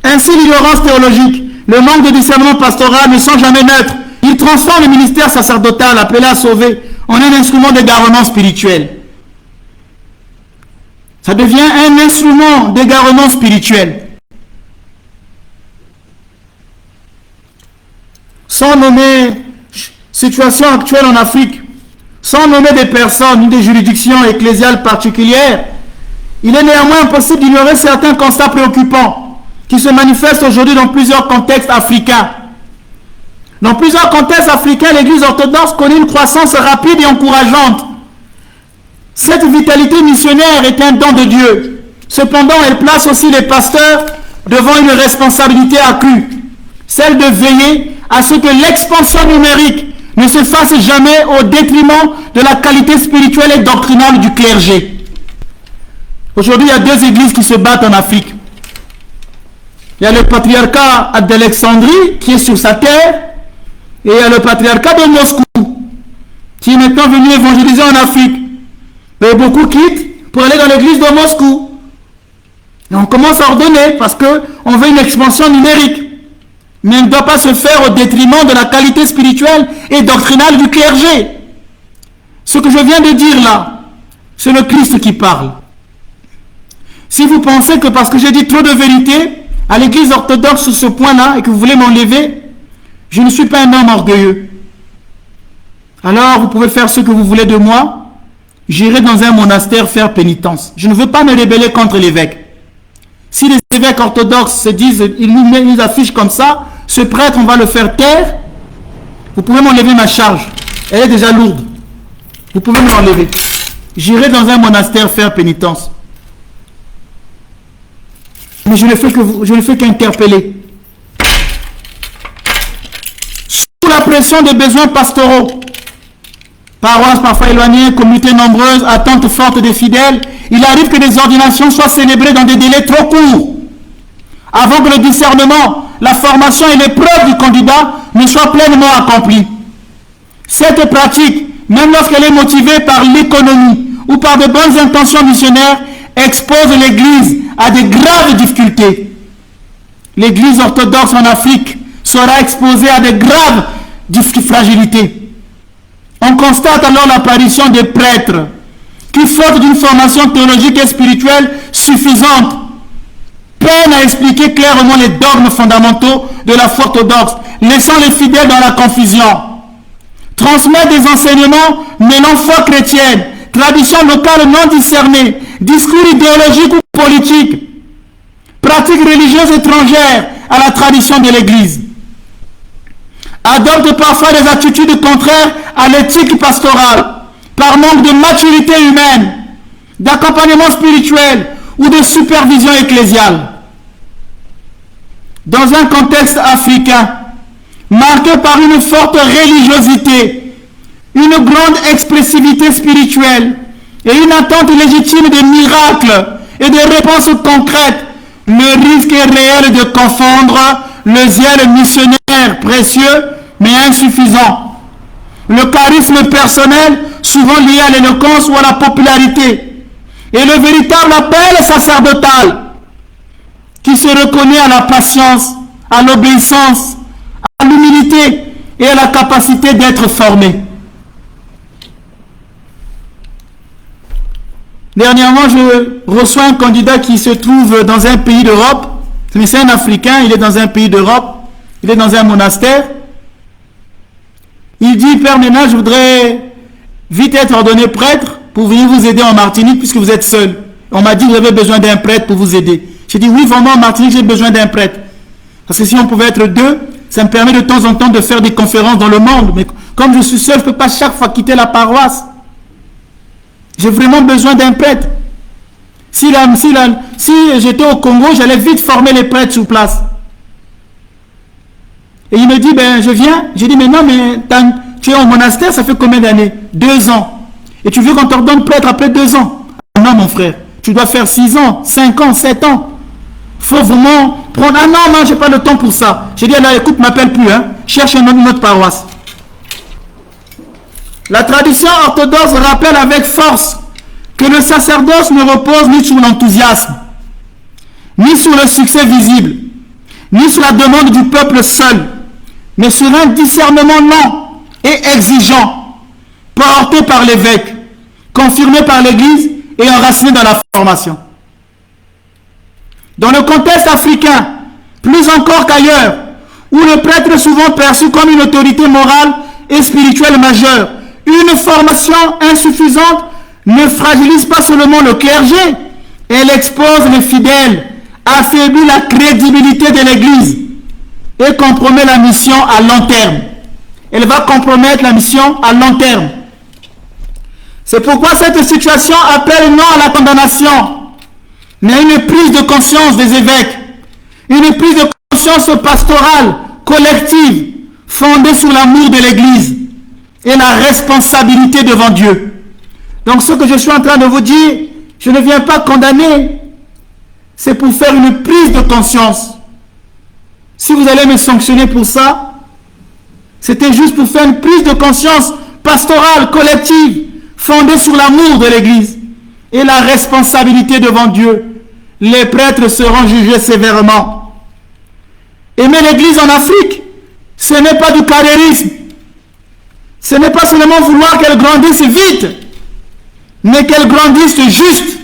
Ainsi, l'ignorance théologique, le manque de discernement pastoral ne sont jamais neutres. Il transforme le ministère sacerdotal appelé à sauver en un instrument d'égarement spirituel. Ça devient un instrument d'égarement spirituel. Sans nommer situation actuelle en Afrique, sans nommer des personnes ni des juridictions ecclésiales particulières, il est néanmoins impossible d'ignorer certains constats préoccupants qui se manifestent aujourd'hui dans plusieurs contextes africains. Dans plusieurs contextes africains, l'Église orthodoxe connaît une croissance rapide et encourageante. Cette vitalité missionnaire est un don de Dieu. Cependant, elle place aussi les pasteurs devant une responsabilité accrue, celle de veiller à ce que l'expansion numérique ne se fasse jamais au détriment de la qualité spirituelle et doctrinale du clergé. Aujourd'hui, il y a deux églises qui se battent en Afrique. Il y a le patriarcat d'Alexandrie qui est sur sa terre, et il y a le patriarcat de Moscou qui est maintenant venu évangéliser en Afrique. Mais beaucoup quittent pour aller dans l'église de Moscou. Et on commence à ordonner parce qu'on veut une expansion numérique. Mais elle ne doit pas se faire au détriment de la qualité spirituelle et doctrinale du clergé. Ce que je viens de dire là, c'est le Christ qui parle. Si vous pensez que parce que j'ai dit trop de vérité à l'église orthodoxe sur ce point-là et que vous voulez m'enlever, je ne suis pas un homme orgueilleux. Alors vous pouvez faire ce que vous voulez de moi. J'irai dans un monastère faire pénitence. Je ne veux pas me rebeller contre l'évêque. Si les évêques orthodoxes se disent, ils nous affichent comme ça, ce prêtre, on va le faire taire, vous pouvez m'enlever ma charge. Elle est déjà lourde. Vous pouvez me l'enlever. J'irai dans un monastère faire pénitence. Mais je ne fais qu'interpeller. Sous la pression des besoins pastoraux, paroisses parfois éloignées, communautés nombreuses, attentes fortes des fidèles, il arrive que des ordinations soient célébrées dans des délais trop courts, avant que le discernement, la formation et l'épreuve du candidat ne soient pleinement accomplies. Cette pratique, même lorsqu'elle est motivée par l'économie ou par de bonnes intentions missionnaires, expose l'Église à de graves difficultés. L'Église orthodoxe en Afrique sera exposée à de graves fragilités. On constate alors l'apparition des prêtres qui, faute d'une formation théologique et spirituelle suffisante, peinent à expliquer clairement les dogmes fondamentaux de la foi orthodoxe, laissant les fidèles dans la confusion. Transmettre des enseignements mêlant foi chrétienne, traditions locales non discernées, discours idéologiques ou politiques, pratiques religieuses étrangères à la tradition de l'Église. Adoptent parfois des attitudes contraires à l'éthique pastorale, par manque de maturité humaine, d'accompagnement spirituel ou de supervision ecclésiale. Dans un contexte africain, marqué par une forte religiosité, une grande expressivité spirituelle et une attente légitime de miracles et de réponses concrètes, le risque est réel de confondre le zèle missionnaire précieux mais insuffisant, le charisme personnel souvent lié à l'éloquence ou à la popularité, et le véritable appel sacerdotal qui se reconnaît à la patience, à l'obéissance, à l'humilité et à la capacité d'être formé. Dernièrement, je reçois un candidat qui se trouve dans un pays d'Europe. C'est un Africain, il est dans un pays d'Europe, il est dans un monastère. Il dit, Père Ménage, je voudrais vite être ordonné prêtre pour venir vous aider en Martinique puisque vous êtes seul. On m'a dit que vous avez besoin d'un prêtre pour vous aider. J'ai dit, oui, vraiment, en Martinique, j'ai besoin d'un prêtre. Parce que si on pouvait être deux, ça me permet de temps en temps de faire des conférences dans le monde. Mais comme je suis seul, je ne peux pas chaque fois quitter la paroisse. J'ai vraiment besoin d'un prêtre. Si j'étais au Congo, j'allais vite former les prêtres sur place. Et il me dit, ben je viens. J'ai dit, mais non, mais tu es au monastère, ça fait combien d'années? 2 ans. Et tu veux qu'on t'ordonne prêtre après 2 ans? Ah non, mon frère, tu dois faire 6 ans, 5 ans, 7 ans. Il faut vraiment prendre... Ah non, non, j'ai pas le temps pour ça. J'ai dit, alors écoute, m'appelle plus, hein. Cherche une autre paroisse. La tradition orthodoxe rappelle avec force que le sacerdoce ne repose ni sur l'enthousiasme, ni sur le succès visible, ni sur la demande du peuple seul, mais sur un discernement lent et exigeant, porté par l'évêque, confirmé par l'Église et enraciné dans la formation. Dans le contexte africain, plus encore qu'ailleurs, où le prêtre est souvent perçu comme une autorité morale et spirituelle majeure, une formation insuffisante ne fragilise pas seulement le clergé, elle expose les fidèles, affaiblit la crédibilité de l'Église et compromet la mission à long terme. Elle va compromettre la mission à long terme. C'est pourquoi cette situation appelle non à la condamnation, mais à une prise de conscience des évêques, une prise de conscience pastorale, collective, fondée sur l'amour de l'Église et la responsabilité devant Dieu. Donc ce que je suis en train de vous dire, je ne viens pas condamner, c'est pour faire une prise de conscience. Si vous allez me sanctionner pour ça, c'était juste pour faire une prise de conscience pastorale, collective, fondée sur l'amour de l'Église et la responsabilité devant Dieu. Les prêtres seront jugés sévèrement. Aimer l'Église en Afrique, ce n'est pas du carriérisme. Ce n'est pas seulement vouloir qu'elle grandisse vite, mais qu'elle grandisse juste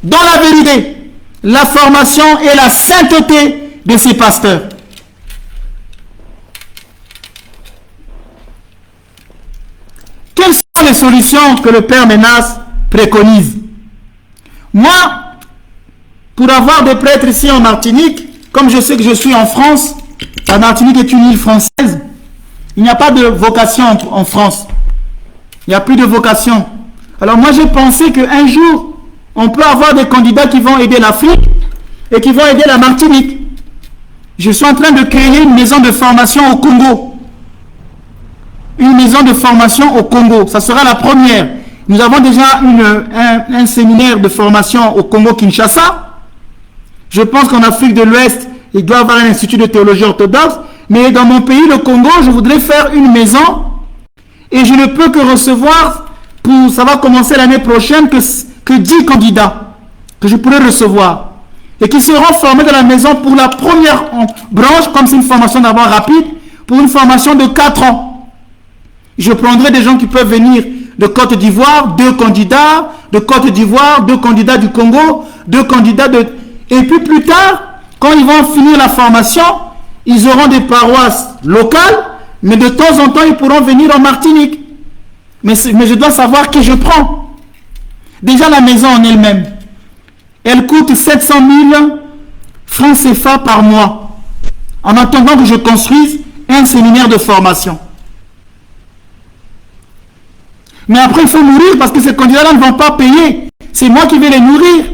dans la vérité, la formation et la sainteté de ses pasteurs. Quelles sont les solutions que le Père Ménas préconise? Moi, pour avoir des prêtres ici en Martinique, comme je sais que je suis en France, la Martinique est une île française, il n'y a pas de vocation en France. Il n'y a plus de vocation. Alors moi j'ai pensé qu'un jour, on peut avoir des candidats qui vont aider l'Afrique et qui vont aider la Martinique. Je suis en train de créer une maison de formation au Congo. Une maison de formation au Congo. Ça sera la première. Nous avons déjà un séminaire de formation au Congo-Kinshasa. Je pense qu'en Afrique de l'Ouest, il doit y avoir un institut de théologie orthodoxe. Mais dans mon pays, le Congo, je voudrais faire une maison et je ne peux que recevoir, ça va commencer l'année prochaine, que 10 candidats que je pourrais recevoir et qui seront formés dans la maison pour la première branche, comme c'est une formation d'abord rapide, pour une formation de 4 ans. Je prendrai des gens qui peuvent venir de Côte d'Ivoire, 2 candidats de Côte d'Ivoire, 2 candidats du Congo, 2 candidats de... Et puis plus tard, quand ils vont finir la formation, ils auront des paroisses locales, mais de temps en temps, ils pourront venir en Martinique. Mais je dois savoir qui je prends. Déjà, la maison en elle-même, elle coûte 700 000 francs CFA par mois, en attendant que je construise un séminaire de formation. Mais après, il faut nourrir parce que ces candidats-là ne vont pas payer. C'est moi qui vais les nourrir.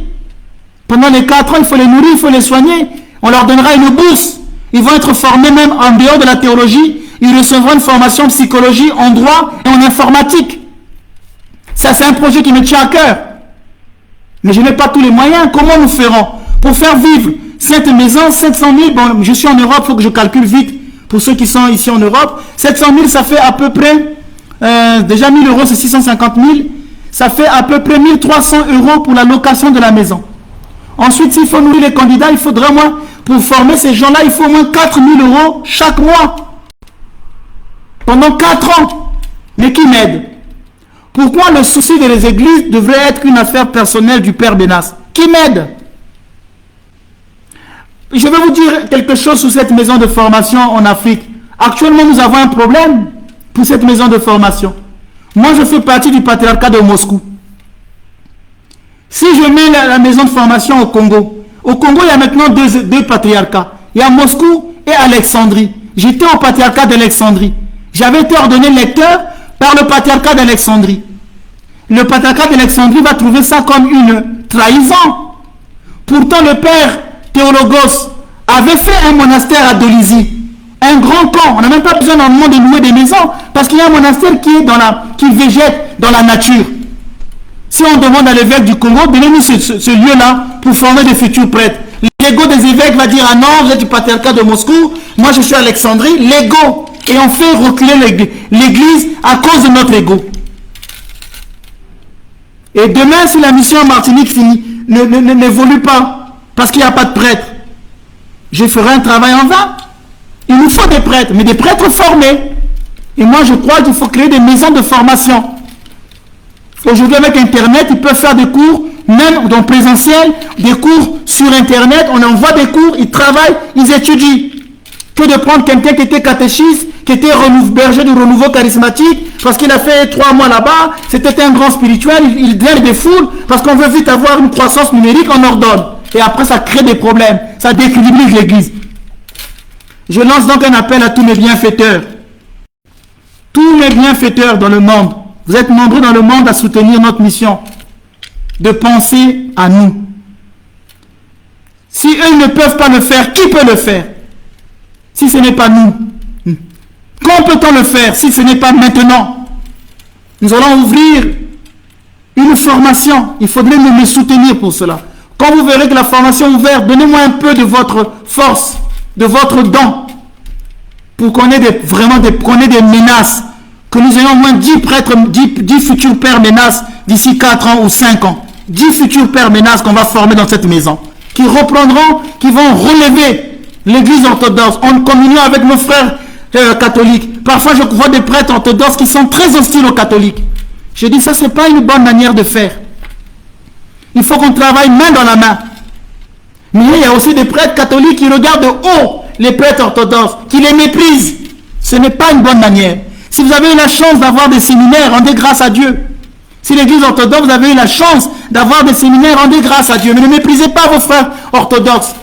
Pendant les 4 ans, il faut les nourrir, il faut les soigner. On leur donnera une bourse. Ils vont être formés même en dehors de la théologie. Ils recevront une formation en psychologie, en droit et en informatique. Ça, c'est un projet qui me tient à cœur. Mais je n'ai pas tous les moyens. Comment nous ferons pour faire vivre cette maison, 700 000, bon, je suis en Europe, il faut que je calcule vite pour ceux qui sont ici en Europe. 700 000, ça fait à peu près, déjà 1000 euros, c'est 650 000. Ça fait à peu près 1300 euros pour la location de la maison. Ensuite, s'il faut nourrir les candidats, il faudra au moins, pour former ces gens-là, il faut au moins 4 000 euros chaque mois. Pendant 4 ans. Mais qui m'aide? Pourquoi le souci des églises devrait être une affaire personnelle du Père Benas? Qui m'aide? Je vais vous dire quelque chose sur cette maison de formation en Afrique. Actuellement, nous avons un problème pour cette maison de formation. Moi, je fais partie du patriarcat de Moscou. Si je mets la maison de formation au Congo, il y a maintenant deux patriarcats. Il y a Moscou et Alexandrie. J'étais au patriarcat d'Alexandrie. J'avais été ordonné lecteur par le patriarcat d'Alexandrie. Le patriarcat d'Alexandrie va trouver ça comme une trahison. Pourtant, le père Théologos avait fait un monastère à Dolisie. Un grand camp. On n'a même pas besoin normalement de louer des maisons parce qu'il y a un monastère qui végète dans la nature. Si on demande à l'évêque du Congo, donnez-nous ce lieu-là pour former des futurs prêtres. L'ego des évêques va dire, ah non, vous êtes du patriarcat de Moscou, moi je suis à Alexandrie. L'ego. Et on fait reculer l'église à cause de notre ego. Et demain, si la mission en Martinique n'évolue pas, parce qu'il n'y a pas de prêtre, je ferai un travail en vain. Il nous faut des prêtres, mais des prêtres formés. Et moi, je crois qu'il faut créer des maisons de formation. Aujourd'hui, avec Internet, ils peuvent faire des cours, même dans présentiel, des cours sur Internet. On envoie des cours, ils travaillent, ils étudient. Que de prendre quelqu'un qui était catéchiste, qui était berger du renouveau charismatique, parce qu'il a fait 3 mois là-bas, c'était un grand spirituel, il draine des foules, parce qu'on veut vite avoir une croissance numérique, on ordonne. Et après, ça crée des problèmes, ça dééquilibre l'église. Je lance donc un appel à tous mes bienfaiteurs. Tous mes bienfaiteurs dans le monde. Vous êtes nombreux dans le monde à soutenir notre mission. De penser à nous. Si eux ne peuvent pas le faire, qui peut le faire? Si ce n'est pas nous. Quand peut-on le faire si ce n'est pas maintenant? Nous allons ouvrir une formation. Il faudrait me soutenir pour cela. Quand vous verrez que la formation est ouverte, donnez-moi un peu de votre force, de votre don, pour qu'on ait qu'on ait des menaces, que nous ayons au moins 10 prêtres, 10 futurs pères menaces d'ici 4 ans ou 5 ans. 10 futurs pères menaces qu'on va former dans cette maison, qui reprendront, qui vont relever l'église orthodoxe en communion avec nos frères catholiques. Parfois, je vois des prêtres orthodoxes qui sont très hostiles aux catholiques. Je dis, ça, c'est pas une bonne manière de faire. Il faut qu'on travaille main dans la main. Mais il y a aussi des prêtres catholiques qui regardent de haut les prêtres orthodoxes, qui les méprisent. Ce n'est pas une bonne manière. Si vous avez eu la chance d'avoir des séminaires, rendez grâce à Dieu. Si l'église orthodoxe, vous avez eu la chance d'avoir des séminaires, rendez grâce à Dieu. Mais ne méprisez pas vos frères orthodoxes.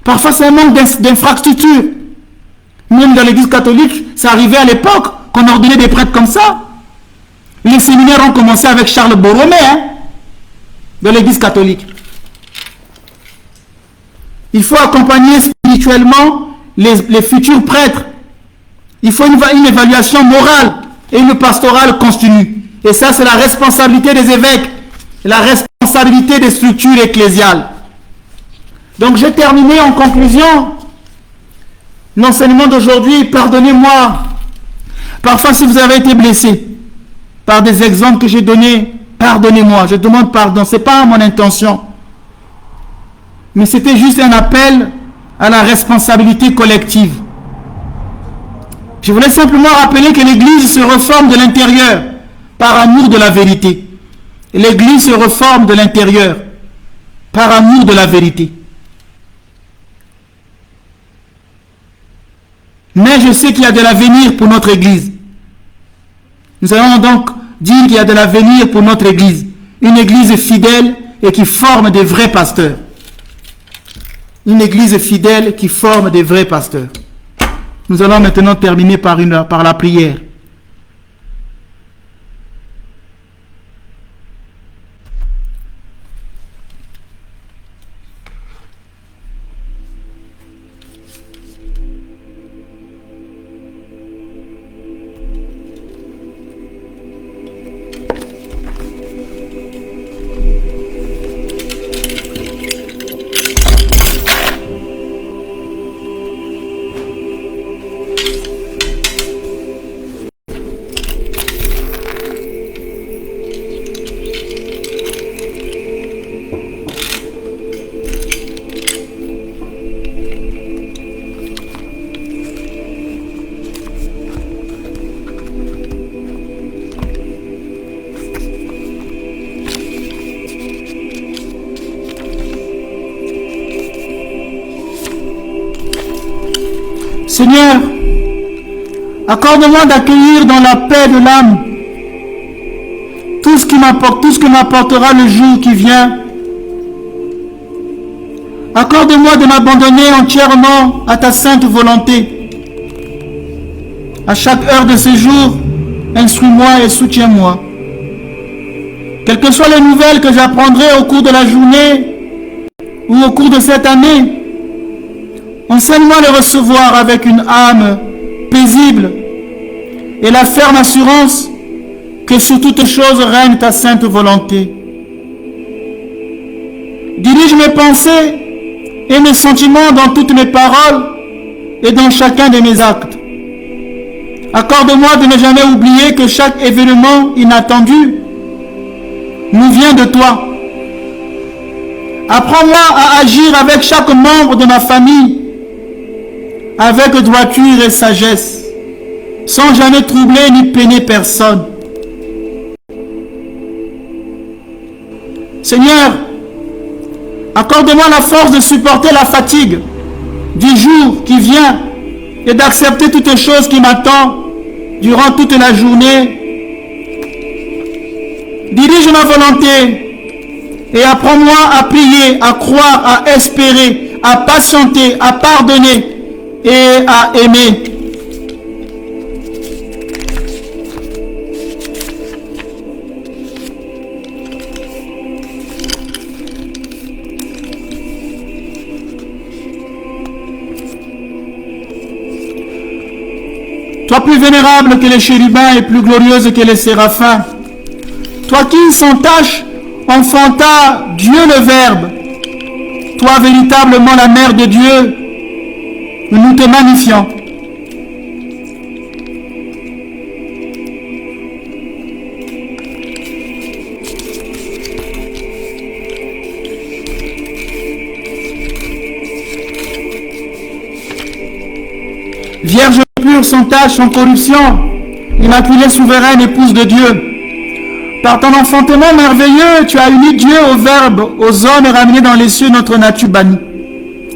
Parfois, c'est un manque d'infrastructure. Même dans l'église catholique, ça arrivait à l'époque qu'on ordonnait des prêtres comme ça. Les séminaires ont commencé avec Charles Borromée, dans l'église catholique. Il faut accompagner spirituellement les futurs prêtres. Il faut une évaluation morale et une pastorale continue. Et ça, c'est la responsabilité des évêques, la responsabilité des structures ecclésiales. Donc, j'ai terminé en conclusion l'enseignement d'aujourd'hui. Pardonnez-moi. Parfois, si vous avez été blessé par des exemples que j'ai donnés, pardonnez-moi. Je demande pardon. Ce n'est pas mon intention. Mais c'était juste un appel à la responsabilité collective. Je voulais simplement rappeler que l'Église se reforme de l'intérieur par amour de la vérité. L'Église se reforme de l'intérieur par amour de la vérité. Mais je sais qu'il y a de l'avenir pour notre Église. Nous allons donc dire qu'il y a de l'avenir pour notre Église. Une Église fidèle et qui forme des vrais pasteurs. Une Église fidèle qui forme des vrais pasteurs. Nous allons maintenant terminer par la prière. Seigneur, accorde-moi d'accueillir dans la paix de l'âme tout ce que m'apportera le jour qui vient. Accorde-moi de m'abandonner entièrement à ta sainte volonté. À chaque heure de ce jour, instruis-moi et soutiens-moi. Quelles que soient les nouvelles que j'apprendrai au cours de la journée ou au cours de cette année, enseigne-moi à les recevoir avec une âme paisible et la ferme assurance que sur toutes choses règne ta sainte volonté. Dirige mes pensées et mes sentiments dans toutes mes paroles et dans chacun de mes actes. Accorde-moi de ne jamais oublier que chaque événement inattendu nous vient de toi. Apprends-moi à agir avec chaque membre de ma famille avec droiture et sagesse, sans jamais troubler ni peiner personne. Seigneur, accorde-moi la force de supporter la fatigue du jour qui vient et d'accepter toutes choses qui m'attendent durant toute la journée. Dirige ma volonté et apprends-moi à prier, à croire, à espérer, à patienter, à pardonner et à aimer. Toi plus vénérable que les chérubins et plus glorieuse que les séraphins, toi qui sans tache enfanta Dieu le Verbe, toi véritablement la mère de Dieu, nous te magnifions. Vierge pure, sans tache, sans corruption, immaculée souveraine, épouse de Dieu, par ton enfantement merveilleux, tu as uni Dieu au Verbe, aux hommes et ramené dans les cieux notre nature bannie.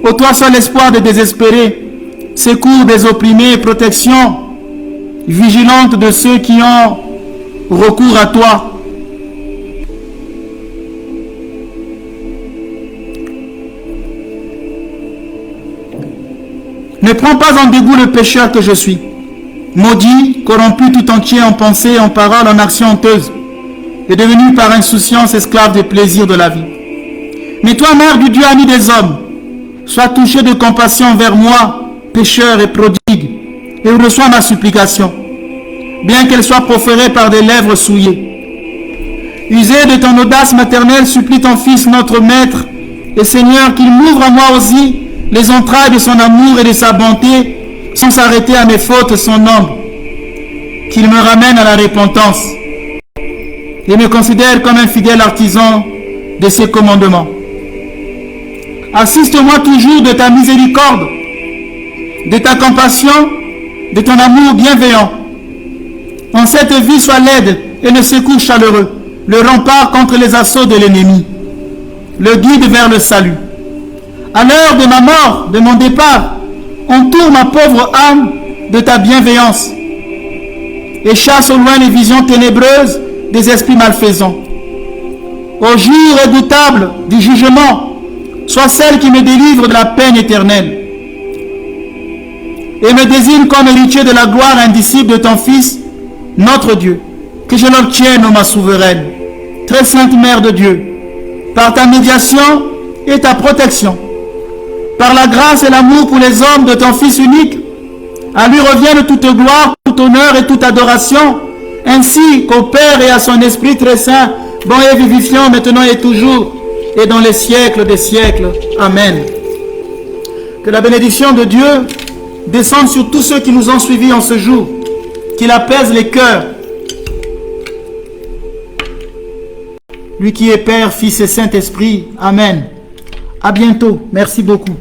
Ô toi seul espoir des désespérés, secours des opprimés, protection vigilante de ceux qui ont recours à toi. Ne prends pas en dégoût le pécheur que je suis, maudit, corrompu tout entier en pensée, en parole, en action honteuse, et devenu par insouciance esclave des plaisirs de la vie. Mais toi, mère du Dieu ami des hommes, sois touché de compassion envers moi, pécheur et prodigue, et reçois ma supplication, bien qu'elle soit proférée par des lèvres souillées. Usé de ton audace maternelle, supplie ton Fils, notre Maître et Seigneur, qu'il m'ouvre à moi aussi les entrailles de son amour et de sa bonté, sans s'arrêter à mes fautes son nombre, qu'il me ramène à la repentance et me considère comme un fidèle artisan de ses commandements. Assiste-moi toujours de ta miséricorde, de ta compassion, de ton amour bienveillant. En cette vie, sois l'aide et le secours chaleureux, le rempart contre les assauts de l'ennemi, le guide vers le salut. À l'heure de ma mort, de mon départ, entoure ma pauvre âme de ta bienveillance et chasse au loin les visions ténébreuses des esprits malfaisants. Au jour redoutable du jugement, sois celle qui me délivre de la peine éternelle et me désigne comme héritier de la gloire indicible de ton Fils, notre Dieu, que je l'obtienne, ô ma souveraine, très sainte Mère de Dieu, par ta médiation et ta protection, par la grâce et l'amour pour les hommes de ton Fils unique, à lui revienne toute gloire, tout honneur et toute adoration, ainsi qu'au Père et à son Esprit très saint, bon et vivifiant, maintenant et toujours, et dans les siècles des siècles. Amen. Que la bénédiction de Dieu descende sur tous ceux qui nous ont suivis en ce jour, qu'il apaise les cœurs. Lui qui est Père, Fils et Saint-Esprit. Amen. À bientôt. Merci beaucoup.